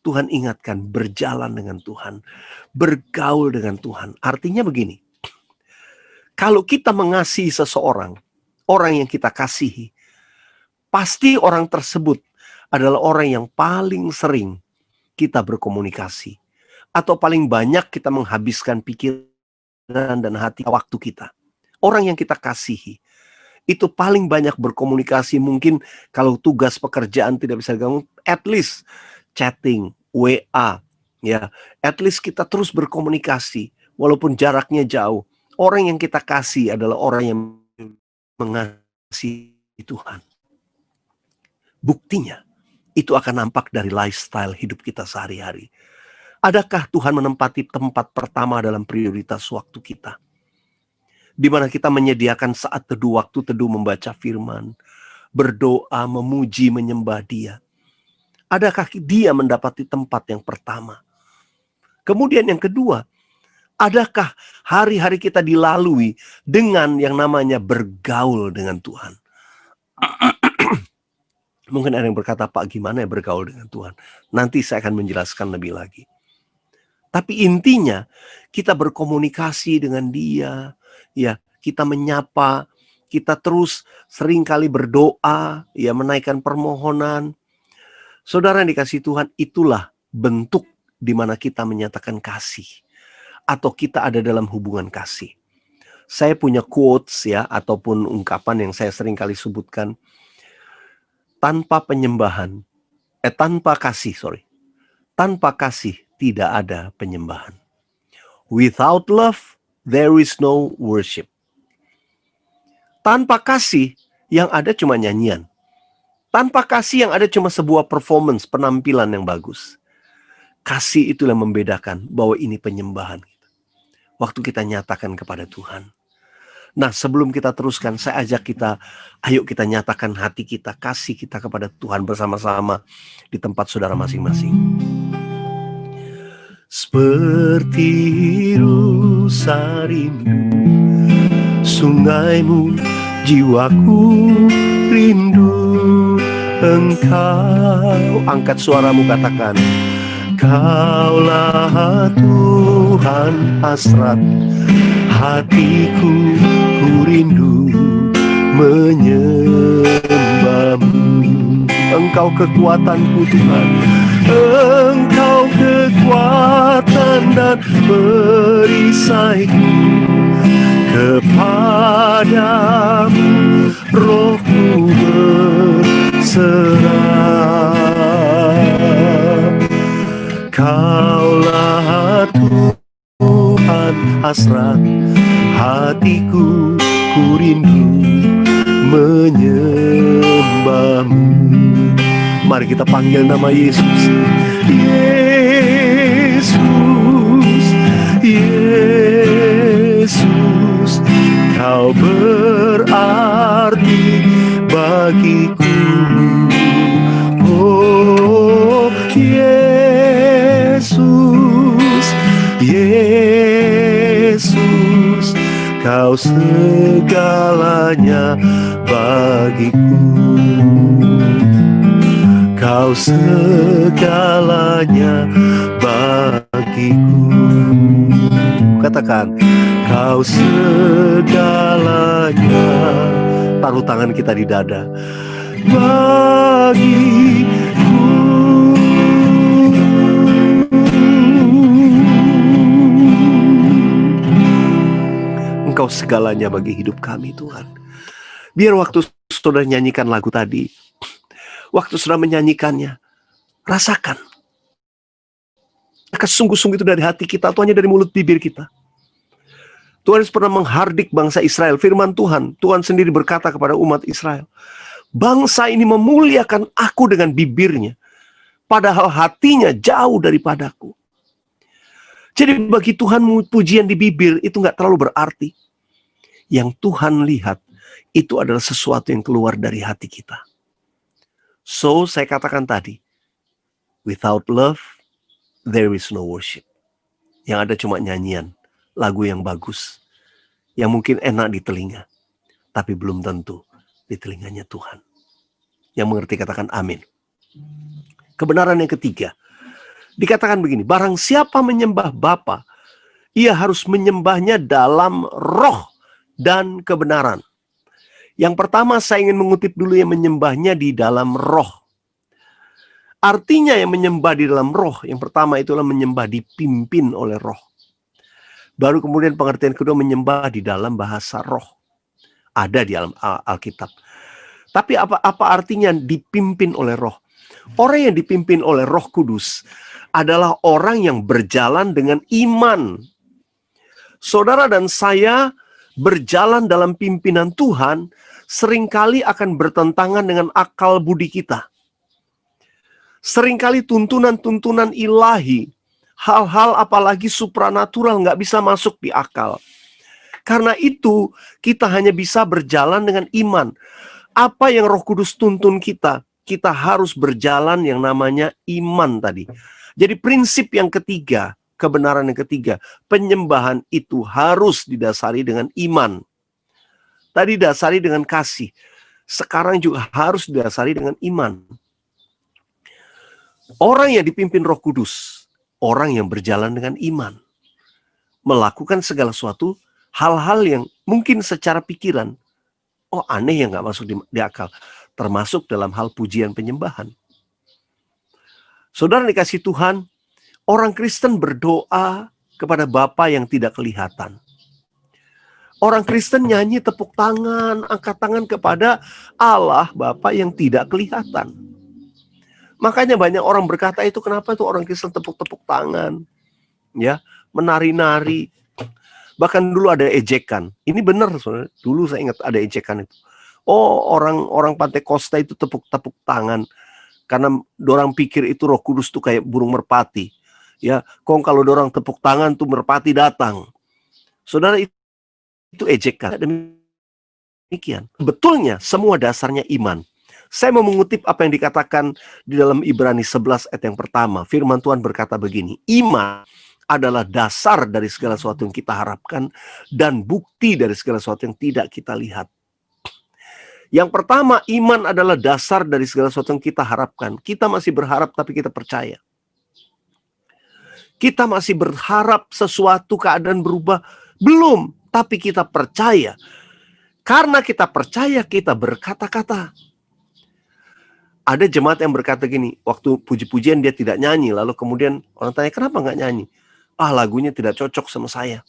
Tuhan ingatkan, berjalan dengan Tuhan. Bergaul dengan Tuhan. Artinya begini. Kalau kita mengasihi seseorang, orang yang kita kasihi, pasti orang tersebut adalah orang yang paling sering kita berkomunikasi. Atau paling banyak kita menghabiskan pikiran dan hati waktu kita. Orang yang kita kasihi itu paling banyak berkomunikasi. Mungkin kalau tugas pekerjaan tidak bisa digabung, at least chatting, WA, ya, at least kita terus berkomunikasi walaupun jaraknya jauh. Orang yang kita kasih adalah orang yang mengasihi Tuhan. Buktinya itu akan nampak dari lifestyle hidup kita sehari-hari. Adakah Tuhan menempati tempat pertama dalam prioritas waktu kita? Di mana kita menyediakan saat teduh, waktu teduh membaca firman, berdoa, memuji, menyembah Dia. Adakah Dia mendapati tempat yang pertama? Kemudian yang kedua, adakah hari-hari kita dilalui dengan yang namanya bergaul dengan Tuhan? Mungkin ada yang berkata, Pak, gimana ya bergaul dengan Tuhan? Nanti saya akan menjelaskan lebih lagi. Tapi intinya kita berkomunikasi dengan Dia, ya, kita menyapa, kita terus seringkali berdoa, ya, menaikkan permohonan. Saudara yang dikasihi Tuhan, itulah bentuk di mana kita menyatakan kasih atau kita ada dalam hubungan kasih. Saya punya quotes, ya, ataupun ungkapan yang saya seringkali sebutkan. Tanpa kasih tidak ada penyembahan. Without love, there is no worship. Tanpa kasih, yang ada cuma nyanyian. Tanpa kasih, yang ada cuma sebuah performance, penampilan yang bagus. Kasih itulah yang membedakan bahwa ini penyembahan. Waktu kita nyatakan kepada Tuhan. Nah, sebelum kita teruskan, saya ajak kita, ayo kita nyatakan hati kita, kasih kita kepada Tuhan bersama-sama di tempat saudara masing-masing. Seperti rusa rindu sungaimu, jiwaku rindu Engkau. Angkat suaramu, katakan, Kaulah Tuhan hasrat hatiku, ku rindu menyembahmu. Engkau kekuatanku Tuhan, Engkau kekuatan dan perisaiku. Kepadamu rohku berserah. Kaulah Tuhan hasrat hatiku, ku rindu menyembahmu. Mari kita panggil nama Yesus. Yesus, Yesus, Kau berarti bagiku. Oh Yesus, Yesus, Kau segalanya bagiku. Kau segalanya bagiku. Katakan, Kau segalanya. Taruh tangan kita di dada. Bagiku. Engkau segalanya bagi hidup kami, Tuhan. Biar waktu saudara nyanyikan lagu tadi, waktu saudara menyanyikannya, rasakan. Maka sungguh-sungguh itu dari hati kita, atau hanya dari mulut bibir kita. Tuhan pernah menghardik bangsa Israel. Firman Tuhan, Tuhan sendiri berkata kepada umat Israel, bangsa ini memuliakan aku dengan bibirnya, padahal hatinya jauh daripadaku. Jadi bagi Tuhan pujian di bibir itu gak terlalu berarti. Yang Tuhan lihat itu adalah sesuatu yang keluar dari hati kita. So, saya katakan tadi, without love, there is no worship. Yang ada cuma nyanyian, lagu yang bagus, yang mungkin enak di telinga, tapi belum tentu di telinganya Tuhan. Yang mengerti katakan amin. Kebenaran yang ketiga, dikatakan begini, barang siapa menyembah Bapa, ia harus menyembahnya dalam roh dan kebenaran. Yang pertama saya ingin mengutip dulu yang menyembahnya di dalam roh. Artinya yang menyembah di dalam roh, yang pertama itulah menyembah dipimpin oleh roh. Baru kemudian pengertian kedua menyembah di dalam bahasa roh. Ada di dalam Alkitab. Tapi apa artinya dipimpin oleh roh? Orang yang dipimpin oleh Roh Kudus adalah orang yang berjalan dengan iman. Saudara dan saya berjalan dalam pimpinan Tuhan seringkali akan bertentangan dengan akal budi kita. Seringkali tuntunan-tuntunan ilahi, hal-hal apalagi supranatural nggak bisa masuk di akal. Karena itu kita hanya bisa berjalan dengan iman. Apa yang Roh Kudus tuntun kita, kita harus berjalan yang namanya iman tadi. Jadi prinsip yang ketiga, kebenaran yang ketiga, penyembahan itu harus didasari dengan iman. Tadi dasari dengan kasih, sekarang juga harus didasari dengan iman. Orang yang dipimpin Roh Kudus, orang yang berjalan dengan iman, melakukan segala sesuatu, hal-hal yang mungkin secara pikiran, oh aneh yang gak masuk di akal, termasuk dalam hal pujian penyembahan. Saudara dikasih Tuhan, orang Kristen berdoa kepada Bapa yang tidak kelihatan. Orang Kristen nyanyi tepuk tangan, angkat tangan kepada Allah Bapa yang tidak kelihatan. Makanya banyak orang berkata itu kenapa tuh orang Kristen tepuk-tepuk tangan, ya, menari-nari. Bahkan dulu ada ejekan. Ini benar, saudara. Dulu saya ingat ada ejekan itu. Oh, orang Pantekosta itu tepuk-tepuk tangan karena orang pikir itu Roh Kudus tuh kayak burung merpati. Ya, kong kalau dorang tepuk tangan tuh merpati datang. Saudara, itu ejekan. Demikian. Betulnya semua dasarnya iman. Saya mau mengutip apa yang dikatakan di dalam Ibrani 11 ayat yang pertama. Firman Tuhan berkata begini, iman adalah dasar dari segala sesuatu yang kita harapkan dan bukti dari segala sesuatu yang tidak kita lihat. Yang pertama, iman adalah dasar dari segala sesuatu yang kita harapkan. Kita masih berharap tapi kita percaya. Kita masih berharap sesuatu keadaan berubah. Belum, tapi kita percaya. Karena kita percaya, kita berkata-kata. Ada jemaat yang berkata gini, waktu puji-pujian dia tidak nyanyi, lalu kemudian orang tanya, kenapa nggak nyanyi? Ah, lagunya tidak cocok sama saya.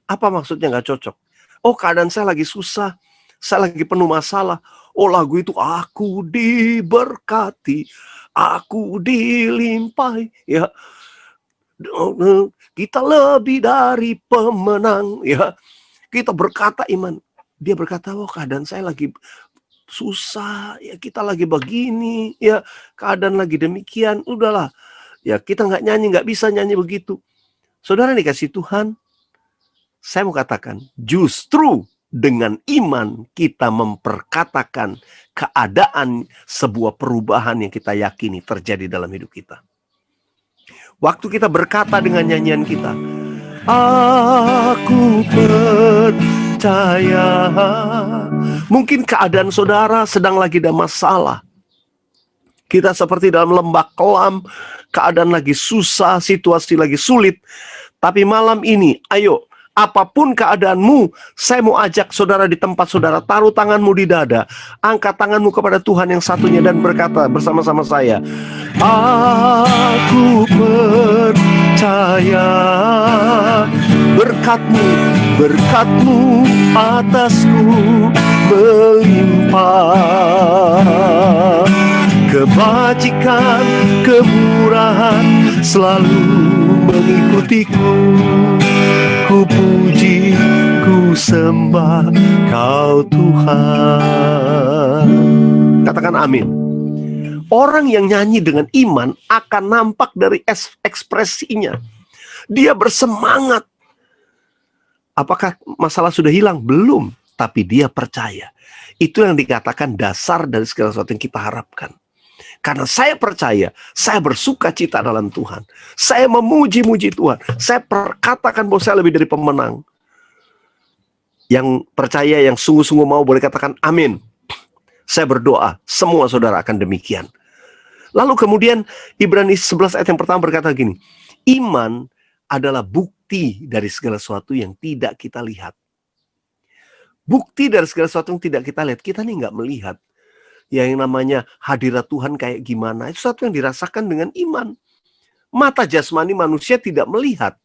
Apa maksudnya nggak cocok? Oh, keadaan saya lagi susah, saya lagi penuh masalah. Oh, lagu itu aku diberkati, aku dilimpahi. Ya, kita lebih dari pemenang. Ya, kita berkata iman. Dia berkata, oh keadaan saya lagi susah, ya kita lagi begini, ya keadaan lagi demikian, udahlah. Ya kita nggak nyanyi, nggak bisa nyanyi begitu. Saudara dikasih Tuhan, saya mau katakan, justru dengan iman kita memperkatakan keadaan sebuah perubahan yang kita yakini terjadi dalam hidup kita. Waktu kita berkata dengan nyanyian kita, aku percaya. Mungkin keadaan saudara sedang lagi ada masalah. Kita seperti dalam lembah kelam, keadaan lagi susah, situasi lagi sulit. Tapi malam ini, ayo, apapun keadaanmu, saya mau ajak saudara di tempat saudara, taruh tanganmu di dada, angkat tanganmu kepada Tuhan yang satunya dan berkata bersama-sama saya, aku percaya berkatmu atasku melimpah, kebajikan, kemurahan selalu mengikutiku. Ku puji, ku sembah Kau Tuhan. Katakan amin. Orang yang nyanyi dengan iman akan nampak dari ekspresinya. Dia bersemangat. Apakah masalah sudah hilang? Belum. Tapi dia percaya. Itu yang dikatakan dasar dari segala sesuatu yang kita harapkan. Karena saya percaya, saya bersuka cita dalam Tuhan. Saya memuji-muji Tuhan. Saya katakan bahwa saya lebih dari pemenang. Yang percaya, yang sungguh-sungguh mau boleh katakan amin. Saya berdoa, semua saudara akan demikian. Lalu kemudian Ibrani 11 ayat yang pertama berkata gini, iman adalah bukti dari segala sesuatu yang tidak kita lihat. Bukti dari segala sesuatu yang tidak kita lihat. Kita nih nggak melihat. Yang namanya hadirat Tuhan kayak gimana. Itu sesuatu yang dirasakan dengan iman. Mata jasmani manusia tidak melihat.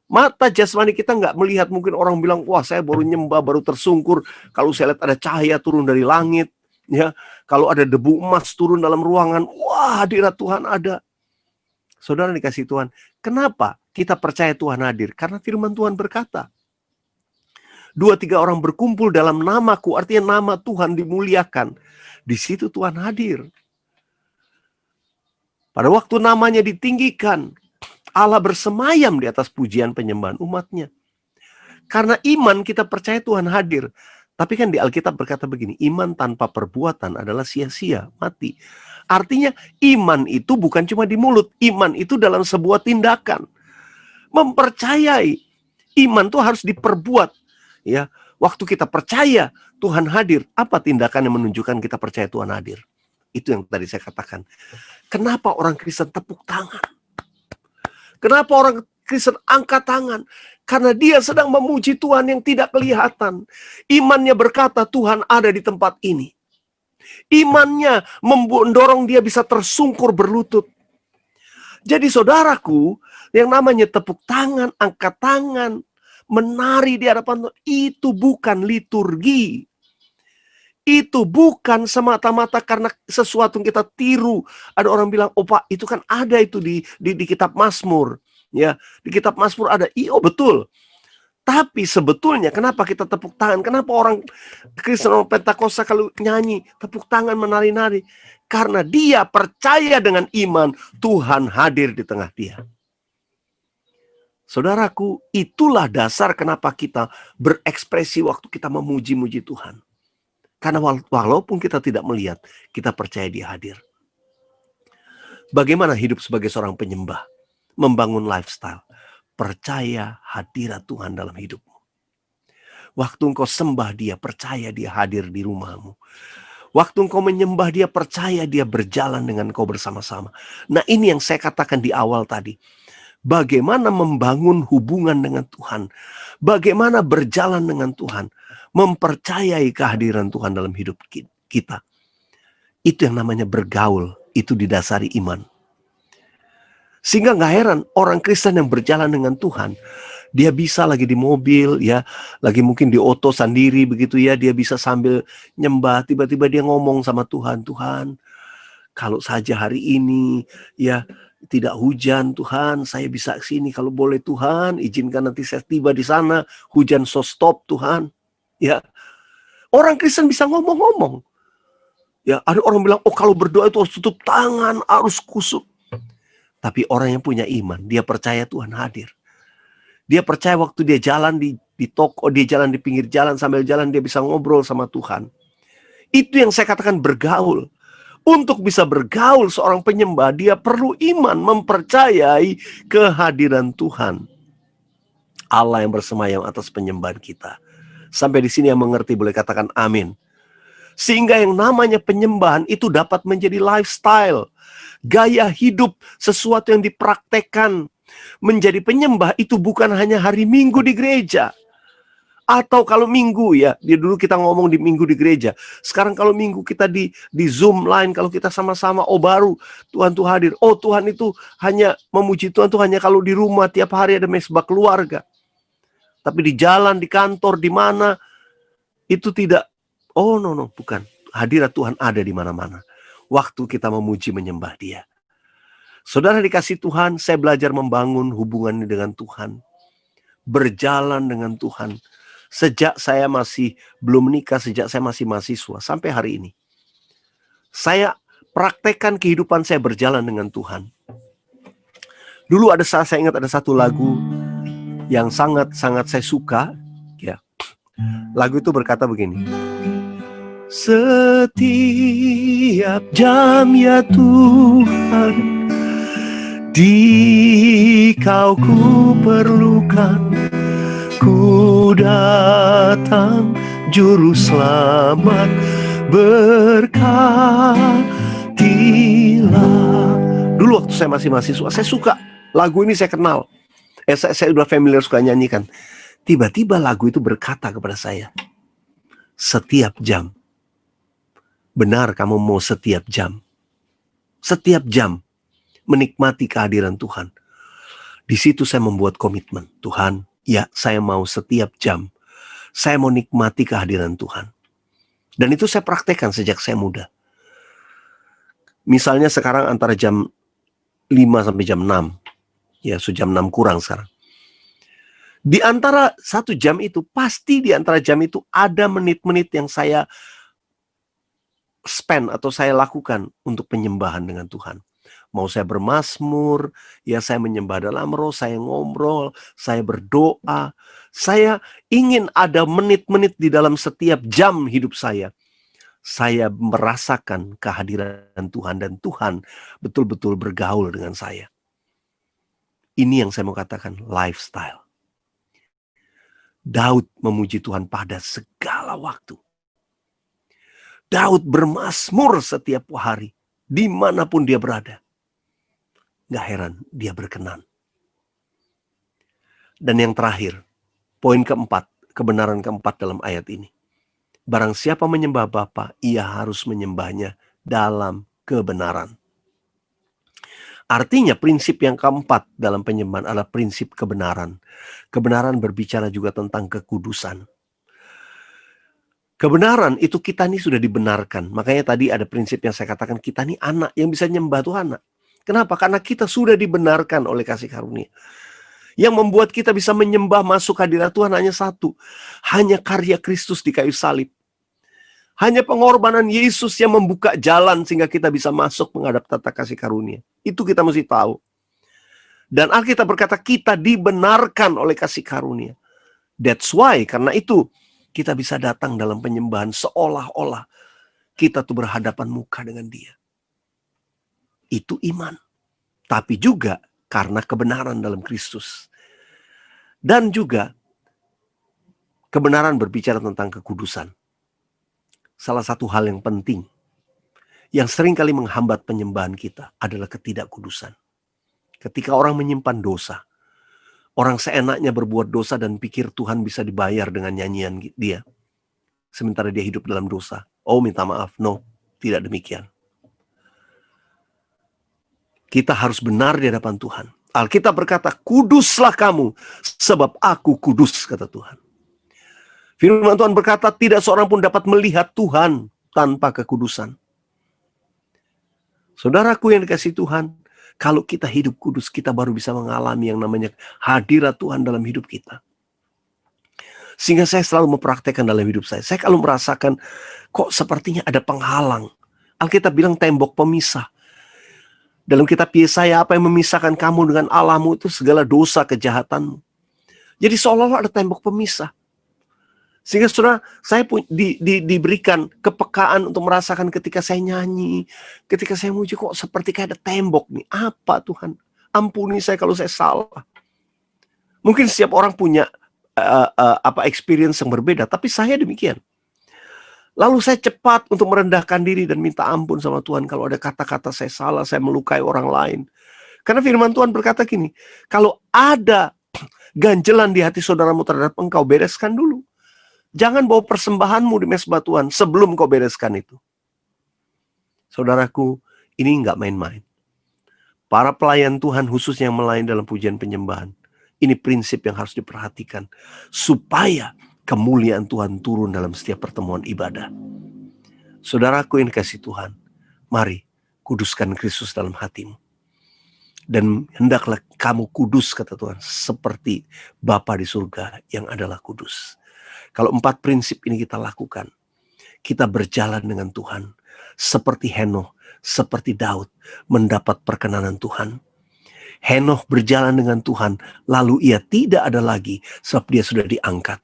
Mata jasmani kita nggak melihat. Mungkin orang bilang, wah saya baru nyembah, baru tersungkur. Kalau saya lihat ada cahaya turun dari langit. Ya, kalau ada debu emas turun dalam ruangan. Wah hadirat Tuhan ada. Saudara dikasih Tuhan. Kenapa kita percaya Tuhan hadir? Karena firman Tuhan berkata, 2-3 orang berkumpul dalam namaku, artinya nama Tuhan dimuliakan. Di situ Tuhan hadir. Pada waktu namanya ditinggikan, Allah bersemayam di atas pujian penyembahan umatnya. Karena iman kita percaya Tuhan hadir. Tapi kan di Alkitab berkata begini, iman tanpa perbuatan adalah sia-sia, mati. Artinya iman itu bukan cuma di mulut, iman itu dalam sebuah tindakan. Mempercayai, iman itu harus diperbuat. Ya, waktu kita percaya Tuhan hadir, apa tindakan yang menunjukkan kita percaya Tuhan hadir? Itu yang tadi saya katakan. Kenapa orang Kristen tepuk tangan? Kenapa orang Kristen angkat tangan? Karena dia sedang memuji Tuhan yang tidak kelihatan. Imannya berkata, Tuhan ada di tempat ini. Imannya mendorong dia bisa tersungkur berlutut. Jadi saudaraku, yang namanya tepuk tangan, angkat tangan, menari di hadapan Tuhan, itu bukan liturgi. Itu bukan semata-mata karena sesuatu yang kita tiru. Ada orang bilang, oh Pak, itu kan ada itu di kitab Mazmur. Ya, di kitab Mazmur ada. Iya, betul. Tapi sebetulnya kenapa kita tepuk tangan? Kenapa orang Kristen Pentakosta kalau nyanyi, tepuk tangan, menari-nari? Karena dia percaya dengan iman Tuhan hadir di tengah dia. Saudaraku, itulah dasar kenapa kita berekspresi waktu kita memuji-muji Tuhan. Karena walaupun kita tidak melihat, kita percaya Dia hadir. Bagaimana hidup sebagai seorang penyembah? Membangun lifestyle. Percaya hadirat Tuhan dalam hidupmu. Waktu engkau sembah Dia, percaya Dia hadir di rumahmu. Waktu engkau menyembah Dia, percaya Dia berjalan dengan engkau bersama-sama. Nah, ini yang saya katakan di awal tadi. Bagaimana membangun hubungan dengan Tuhan. Bagaimana berjalan dengan Tuhan. Mempercayai kehadiran Tuhan dalam hidup kita. Itu yang namanya bergaul. Itu didasari iman. Sehingga gak heran orang Kristen yang berjalan dengan Tuhan. Dia bisa lagi di mobil, ya, lagi mungkin di oto sendiri begitu ya. Dia bisa sambil nyembah. Tiba-tiba dia ngomong sama Tuhan. Tuhan, kalau saja hari ini ya tidak hujan Tuhan, saya bisa ke sini. Kalau boleh Tuhan, izinkan nanti saya tiba di sana, hujan so stop Tuhan. Ya, orang Kristen bisa ngomong-ngomong. Ya, ada orang bilang, oh kalau berdoa itu harus tutup tangan, harus kusuk. Tapi orang yang punya iman, dia percaya Tuhan hadir. Dia percaya waktu dia jalan di toko, dia jalan di pinggir jalan, sambil jalan dia bisa ngobrol sama Tuhan. Itu yang saya katakan bergaul. Untuk bisa bergaul seorang penyembah, dia perlu iman, mempercayai kehadiran Tuhan. Allah yang bersemayam atas penyembahan kita. Sampai di sini yang mengerti boleh katakan amin. Sehingga yang namanya penyembahan itu dapat menjadi lifestyle. Gaya hidup, sesuatu yang dipraktekkan. Menjadi penyembah itu bukan hanya hari Minggu di gereja. Atau kalau Minggu ya, dulu kita ngomong di Minggu di gereja. Sekarang kalau Minggu kita di Zoom line, kalau kita sama-sama, oh baru Tuhan tuh hadir. Oh Tuhan itu hanya memuji Tuhan tuh hanya kalau di rumah tiap hari ada mesbah keluarga. Tapi di jalan, di kantor, di mana itu tidak. Oh no, bukan. Hadirat Tuhan ada di mana-mana. Waktu kita memuji menyembah Dia. Saudara dikasih Tuhan, saya belajar membangun hubungan dengan Tuhan. Berjalan dengan Tuhan. Sejak saya masih belum menikah, sejak saya masih mahasiswa, sampai hari ini. Saya praktekkan kehidupan saya berjalan dengan Tuhan. Dulu saya ingat ada satu lagu yang sangat-sangat saya suka. Ya. Lagu itu berkata begini. Setiap jam ya Tuhan, di Kau ku perlukan. Ku datang juru selamat, berkatilah. Dulu waktu saya masih mahasiswa, saya suka lagu ini, saya kenal. Saya udah familiar, suka nyanyikan. Tiba-tiba lagu itu berkata kepada saya, setiap jam. Benar kamu mau setiap jam. Setiap jam menikmati kehadiran Tuhan. Di situ saya membuat komitmen, Tuhan, ya, saya mau setiap jam. Saya mau nikmati kehadiran Tuhan. Dan itu saya praktekkan sejak saya muda. Misalnya sekarang antara jam 5 sampai jam 6. Ya, jam 6 kurang sekarang. Di antara 1 jam itu, pasti di antara jam itu ada menit-menit yang saya spend atau saya lakukan untuk penyembahan dengan Tuhan. Mau saya bermazmur, ya saya menyembah dalam roh, saya ngobrol, saya berdoa. Saya ingin ada menit-menit di dalam setiap jam hidup saya. Saya merasakan kehadiran Tuhan dan Tuhan betul-betul bergaul dengan saya. Ini yang saya mau katakan lifestyle. Daud memuji Tuhan pada segala waktu. Daud bermazmur setiap hari, dimanapun dia berada. Gak heran dia berkenan. Dan yang terakhir, poin keempat, kebenaran keempat dalam ayat ini. Barang siapa menyembah Bapa, ia harus menyembahnya dalam kebenaran. Artinya prinsip yang keempat dalam penyembahan adalah prinsip kebenaran. Kebenaran berbicara juga tentang kekudusan. Kebenaran itu kita ini sudah dibenarkan. Makanya tadi ada prinsip yang saya katakan, kita ini anak, yang bisa nyembah itu anak. Kenapa? Karena kita sudah dibenarkan oleh kasih karunia. Yang membuat kita bisa menyembah masuk hadirat Tuhan hanya satu. Hanya karya Kristus di kayu salib. Hanya pengorbanan Yesus yang membuka jalan sehingga kita bisa masuk menghadap tata kasih karunia. Itu kita mesti tahu. Dan Alkitab berkata kita dibenarkan oleh kasih karunia. That's why, karena itu kita bisa datang dalam penyembahan seolah-olah kita tuh berhadapan muka dengan Dia. Itu iman. Tapi juga karena kebenaran dalam Kristus. Dan juga kebenaran berbicara tentang kekudusan. Salah satu hal yang penting yang seringkali menghambat penyembahan kita adalah ketidakkudusan. Ketika orang menyimpan dosa, orang seenaknya berbuat dosa dan pikir Tuhan bisa dibayar dengan nyanyian dia. Sementara dia hidup dalam dosa. Oh, minta maaf. No, tidak demikian. Kita harus benar di hadapan Tuhan. Alkitab berkata, kuduslah kamu, sebab aku kudus, kata Tuhan. Firman Tuhan berkata, tidak seorang pun dapat melihat Tuhan tanpa kekudusan. Saudaraku yang dikasihi Tuhan, kalau kita hidup kudus, kita baru bisa mengalami yang namanya hadirat Tuhan dalam hidup kita. Sehingga saya selalu mempraktekkan dalam hidup saya. Saya kalau merasakan, kok sepertinya ada penghalang. Alkitab bilang tembok pemisah. Dalam kitab Yesaya, apa yang memisahkan kamu dengan Allahmu itu segala dosa kejahatanmu. Jadi seolah-olah ada tembok pemisah. Sehingga saudara, saya diberikan kepekaan untuk merasakan ketika saya nyanyi, ketika saya muji, kok seperti kayak ada tembok nih. Apa Tuhan? Ampuni saya kalau saya salah. Mungkin setiap orang punya experience yang berbeda, tapi saya demikian. Lalu saya cepat untuk merendahkan diri dan minta ampun sama Tuhan kalau ada kata-kata saya salah, saya melukai orang lain. Karena firman Tuhan berkata gini, kalau ada ganjelan di hati saudaramu terhadap engkau, bereskan dulu. Jangan bawa persembahanmu di mezbah Tuhan sebelum kau bereskan itu. Saudaraku, ini nggak main-main. Para pelayan Tuhan khususnya yang melayani dalam pujian penyembahan, ini prinsip yang harus diperhatikan supaya kemuliaan Tuhan turun dalam setiap pertemuan ibadah. Saudaraku yang dikasihi Tuhan, mari kuduskan Kristus dalam hatimu. Dan hendaklah kamu kudus, kata Tuhan, seperti Bapa di surga yang adalah kudus. Kalau 4 prinsip ini kita lakukan, kita berjalan dengan Tuhan. Seperti Henokh, seperti Daud, mendapat perkenanan Tuhan. Henokh berjalan dengan Tuhan, lalu ia tidak ada lagi, sebab dia sudah diangkat.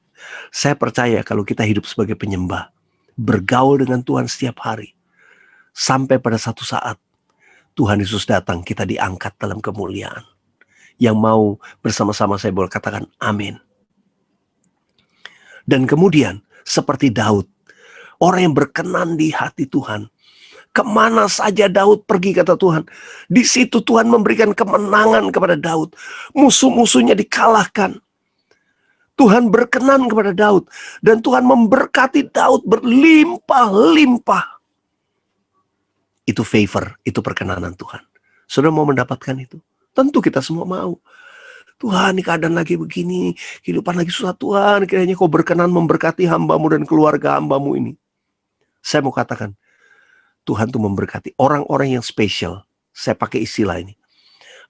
Saya percaya kalau kita hidup sebagai penyembah, bergaul dengan Tuhan setiap hari, sampai pada satu saat, Tuhan Yesus datang, kita diangkat dalam kemuliaan. Yang mau bersama-sama saya boleh katakan amin. Dan kemudian seperti Daud, orang yang berkenan di hati Tuhan. Kemana saja Daud pergi, kata Tuhan, di situ Tuhan memberikan kemenangan kepada Daud. Musuh-musuhnya dikalahkan. Tuhan berkenan kepada Daud. Dan Tuhan memberkati Daud berlimpah-limpah. Itu favor, itu perkenanan Tuhan. Saudara mau mendapatkan itu? Tentu kita semua mau. Tuhan, ini keadaan lagi begini, kehidupan lagi susah. Tuhan, kiranya kau berkenan memberkati hambamu dan keluarga hambamu ini. Saya mau katakan, Tuhan tuh memberkati orang-orang yang spesial. Saya pakai istilah ini.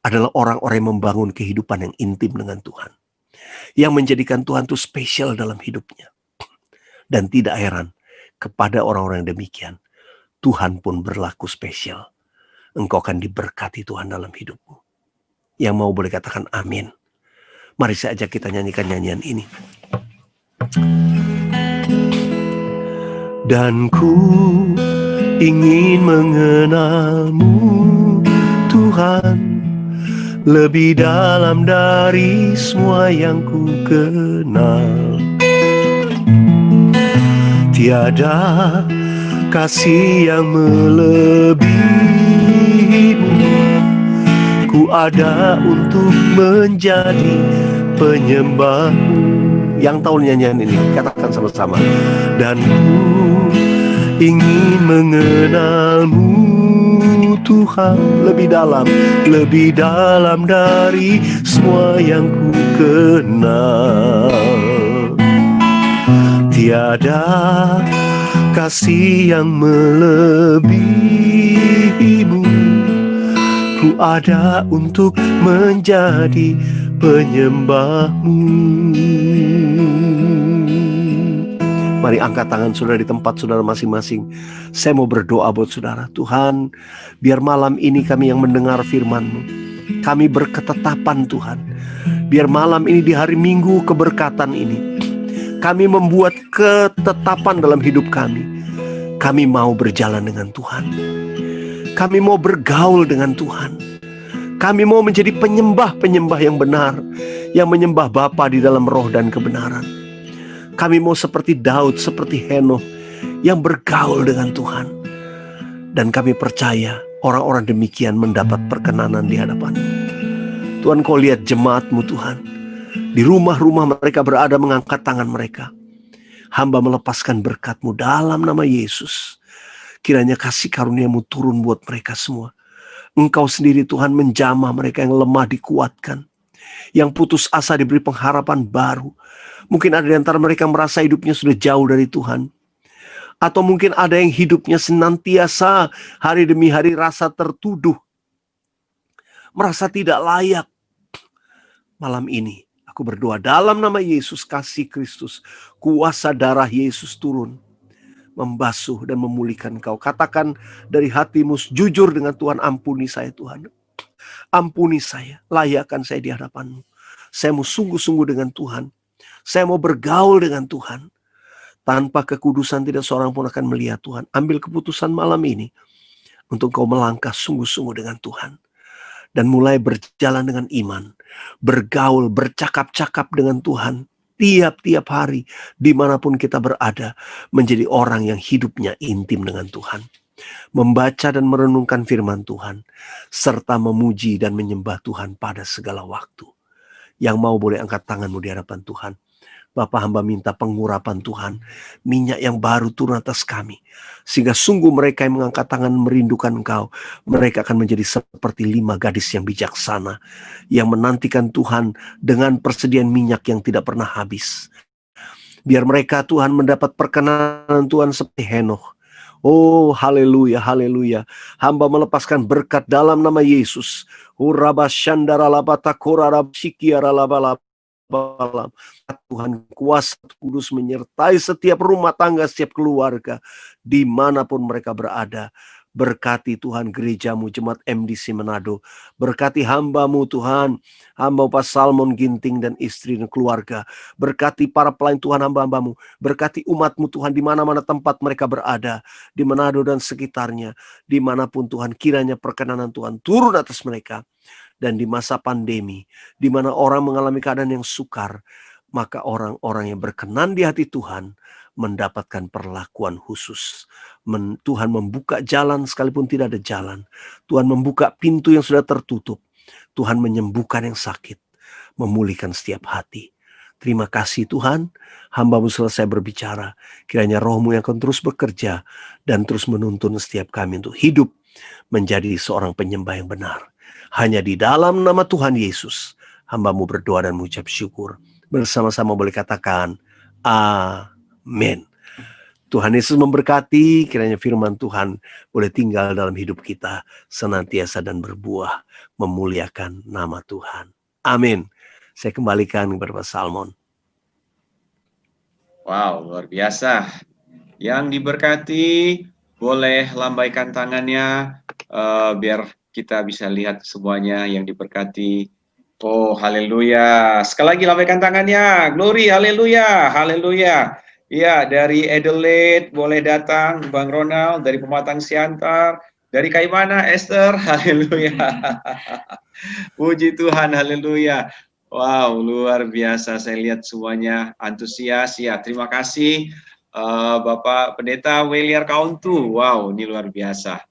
Adalah orang-orang yang membangun kehidupan yang intim dengan Tuhan. Yang menjadikan Tuhan tuh spesial dalam hidupnya. Dan tidak heran, kepada orang-orang yang demikian, Tuhan pun berlaku spesial. Engkau akan diberkati Tuhan dalam hidupmu. Yang mau boleh katakan amin. Mari saya ajak kita nyanyikan nyanyian ini. Dan ku ingin mengenalmu Tuhan, lebih dalam dari semua yang ku kenal. Tiada kasih yang melebihimu. Ku ada untuk menjadi penyembahmu. Yang tahu nyanyian ini, katakan sama-sama. Dan ku ingin mengenalmu Tuhan, lebih dalam dari semua yang ku kenal. Tiada kasih yang melebihimu. Ku ada untuk menjadi penyembahmu. Mari angkat tangan saudara di tempat saudara masing-masing. Saya mau berdoa buat saudara. Tuhan, biar malam ini kami yang mendengar firman-Mu, Kami berketetapan Tuhan, biar malam ini di hari Minggu keberkatan ini, kami membuat ketetapan dalam hidup kami. Kami mau berjalan dengan Tuhan. Kami mau bergaul dengan Tuhan. Kami mau menjadi penyembah-penyembah yang benar, yang menyembah Bapa di dalam roh dan kebenaran. Kami mau seperti Daud, seperti Henokh, yang bergaul dengan Tuhan. Dan kami percaya orang-orang demikian mendapat perkenanan di hadapan-Mu. Tuhan, Kau lihat jemaat-Mu Tuhan. Di rumah-rumah mereka berada mengangkat tangan mereka. Hamba melepaskan berkat-Mu dalam nama Yesus. Kiranya kasih karunia-Mu turun buat mereka semua. Engkau sendiri Tuhan menjamah mereka yang lemah dikuatkan. Yang putus asa diberi pengharapan baru. Mungkin ada di antara mereka merasa hidupnya sudah jauh dari Tuhan. Atau mungkin ada yang hidupnya senantiasa hari demi hari rasa tertuduh. Merasa tidak layak. Malam ini aku berdoa dalam nama Yesus, kasih Kristus, kuasa darah Yesus turun. Membasuh dan memulihkan kau. Katakan dari hatimu jujur dengan Tuhan, ampuni saya Tuhan. Ampuni saya, layakkan saya di hadapan-Mu. Saya mau sungguh-sungguh dengan Tuhan. Saya mau bergaul dengan Tuhan. Tanpa kekudusan tidak seorang pun akan melihat Tuhan. Ambil keputusan malam ini untuk kau melangkah sungguh-sungguh dengan Tuhan. Dan mulai berjalan dengan iman. Bergaul, bercakap-cakap dengan Tuhan. Tiap-tiap hari, dimanapun kita berada, menjadi orang yang hidupnya intim dengan Tuhan. Membaca dan merenungkan firman Tuhan. Serta memuji dan menyembah Tuhan pada segala waktu. Yang mau boleh angkat tanganmu di hadapan Tuhan. Bapa, hamba minta pengurapan Tuhan, minyak yang baru turun atas kami, sehingga sungguh mereka yang mengangkat tangan merindukan Engkau, mereka akan menjadi seperti 5 gadis yang bijaksana, yang menantikan Tuhan dengan persediaan minyak yang tidak pernah habis. Biar mereka Tuhan mendapat perkenanan Tuhan seperti Henokh. Oh, haleluya, haleluya. Hamba melepaskan berkat dalam nama Yesus. Tuhan kuasa kudus menyertai setiap rumah tangga, setiap keluarga, dimanapun mereka berada. Berkati Tuhan gerejamu, Jemaat MDC Manado. Berkati hamba-Mu Tuhan, hamba Pak Salmon Ginting dan istri dan keluarga. Berkati para pelayan Tuhan hamba-hamba-Mu. Berkati umat-Mu Tuhan di mana-mana tempat mereka berada. Di Manado dan sekitarnya. Dimanapun Tuhan, kiranya perkenanan Tuhan turun atas mereka. Dan di masa pandemi, di mana orang mengalami keadaan yang sukar, maka orang-orang yang berkenan di hati Tuhan mendapatkan perlakuan khusus. Tuhan membuka jalan sekalipun tidak ada jalan. Tuhan membuka pintu yang sudah tertutup. Tuhan menyembuhkan yang sakit, memulihkan setiap hati. Terima kasih Tuhan, hamba-Mu selesai berbicara. Kiranya Roh-Mu yang akan terus bekerja dan terus menuntun setiap kami untuk hidup menjadi seorang penyembah yang benar. Hanya di dalam nama Tuhan Yesus, hamba-Mu berdoa dan mengucap syukur. Bersama-sama boleh katakan, amin. Tuhan Yesus memberkati, kiranya firman Tuhan boleh tinggal dalam hidup kita, senantiasa dan berbuah, memuliakan nama Tuhan. Amin. Saya kembalikan kepada Pak Salmon. Wow, luar biasa. Yang diberkati, boleh lambaikan tangannya, biar kita bisa lihat semuanya yang diberkati. Oh, haleluya. Sekali lagi lambaikan tangannya. Glory, haleluya, haleluya. Ya, dari Adelaide boleh datang Bang Ronald, dari Pematang Siantar, dari Kaimana Esther, haleluya. Puji Tuhan, haleluya. Wow, luar biasa. Saya lihat semuanya antusias. Ya, terima kasih Bapak Pendeta Weliar Kauntu. Wow, ini luar biasa.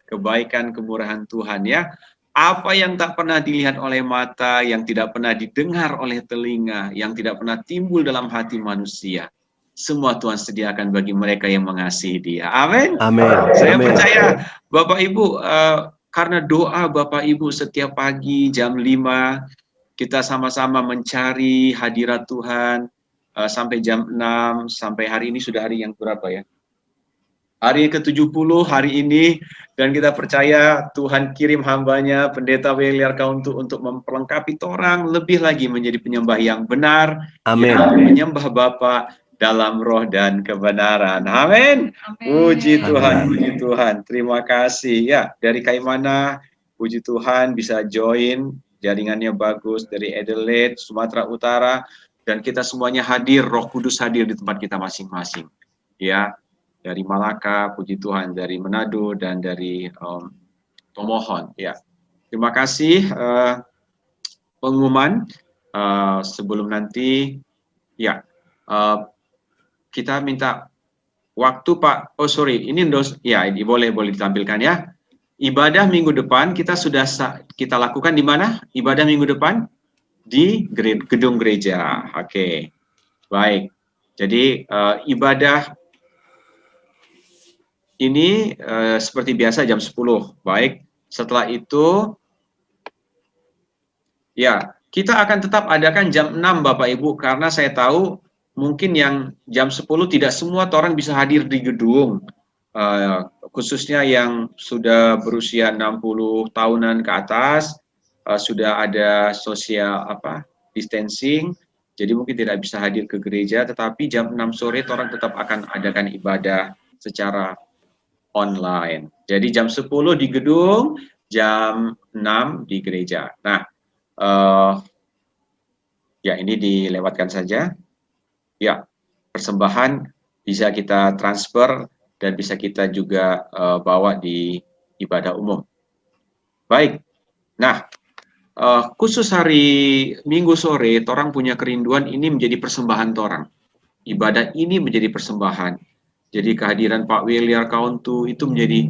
Kebaikan, kemurahan Tuhan ya. Apa yang tak pernah dilihat oleh mata, yang tidak pernah didengar oleh telinga, yang tidak pernah timbul dalam hati manusia, semua Tuhan sediakan bagi mereka yang mengasihi Dia. Amin. Amin. Saya Amin. percaya Bapak Ibu, karena doa Bapak Ibu setiap pagi jam 5, kita sama-sama mencari hadirat Tuhan sampai jam 6, sampai hari ini sudah hari yang berapa ya? Hari ke-70 hari ini, dan kita percaya Tuhan kirim hambanya Pendeta Weliar Kauntu untuk memperlengkapi orang lebih lagi menjadi penyembah yang benar, Amin. yang menyembah Bapa dalam roh dan kebenaran. Amin. Puji Tuhan, Amin. puji Tuhan. Terima kasih ya. Dari Kaimana, puji Tuhan bisa join, jaringannya bagus dari Adelaide, Sumatera Utara, dan kita semuanya hadir, Roh Kudus hadir di tempat kita masing-masing. Ya, dari Malaka, puji Tuhan, dari Manado, dan dari Tomohon. Ya, terima kasih. Pengumuman sebelum nanti, ya, kita minta waktu Pak. Oh sorry, ini ya, ini boleh ditampilkan ya. Ibadah minggu depan kita sudah kita lakukan di mana? Ibadah minggu depan di gedung gereja. Oke, baik. Jadi ibadah ini seperti biasa jam 10. Baik. Setelah itu, ya kita akan tetap adakan jam 6 Bapak Ibu, karena saya tahu mungkin yang jam 10 tidak semua orang bisa hadir di gedung. Khususnya yang sudah berusia 60 tahunan ke atas, sudah ada social distancing, jadi mungkin tidak bisa hadir ke gereja, tetapi jam 6 sore orang tetap akan adakan ibadah secara online. Jadi jam 10 di gedung, jam 6 di gereja. Nah, ya ini dilewatkan saja. Ya, persembahan bisa kita transfer dan bisa kita juga bawa di ibadah umum. Baik, nah khusus hari Minggu sore, torang punya kerinduan ini menjadi persembahan torang. Ibadah ini menjadi persembahan. Jadi kehadiran Pak Williar Kauntu itu menjadi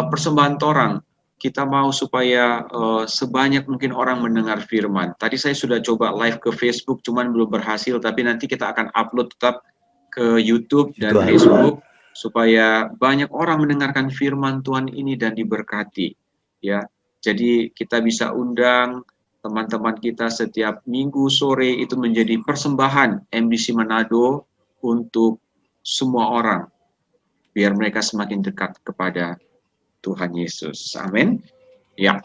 persembahan torang. Kita mau supaya sebanyak mungkin orang mendengar firman. Tadi saya sudah coba live ke Facebook, cuman belum berhasil, tapi nanti kita akan upload tetap ke YouTube dan Facebook, supaya banyak orang mendengarkan firman Tuhan ini dan diberkati. Ya, jadi kita bisa undang teman-teman kita setiap Minggu sore itu menjadi persembahan MBC Manado untuk semua orang, biar mereka semakin dekat kepada Tuhan Yesus. Amin. Ya,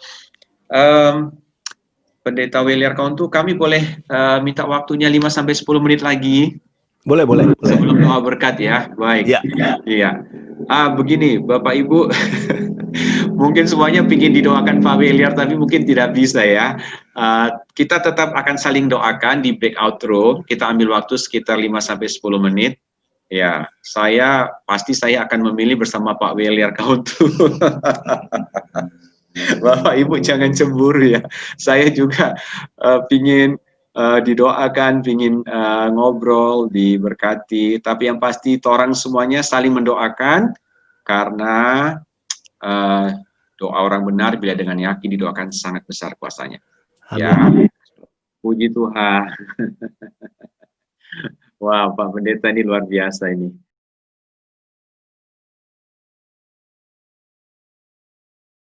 Pendeta Williar Kauntu, kami boleh minta waktunya 5-10 menit lagi. Boleh. Sebelum doa berkat ya. Baik. Iya. Begini, Bapak Ibu, mungkin semuanya ingin didoakan Pak Williar, tapi mungkin tidak bisa ya. Kita tetap akan saling doakan di breakout room. Kita ambil waktu sekitar 5-10 menit. Ya, saya akan memilih bersama Pak Williar Kauntu. Bapak Ibu jangan cemburu ya. Saya juga pingin didoakan, pingin ngobrol, diberkati. Tapi yang pasti orang semuanya saling mendoakan, karena doa orang benar bila dengan yakin didoakan sangat besar kuasanya. Amin. Ya, puji Tuhan. Wah, Pak Pendeta ini luar biasa ini.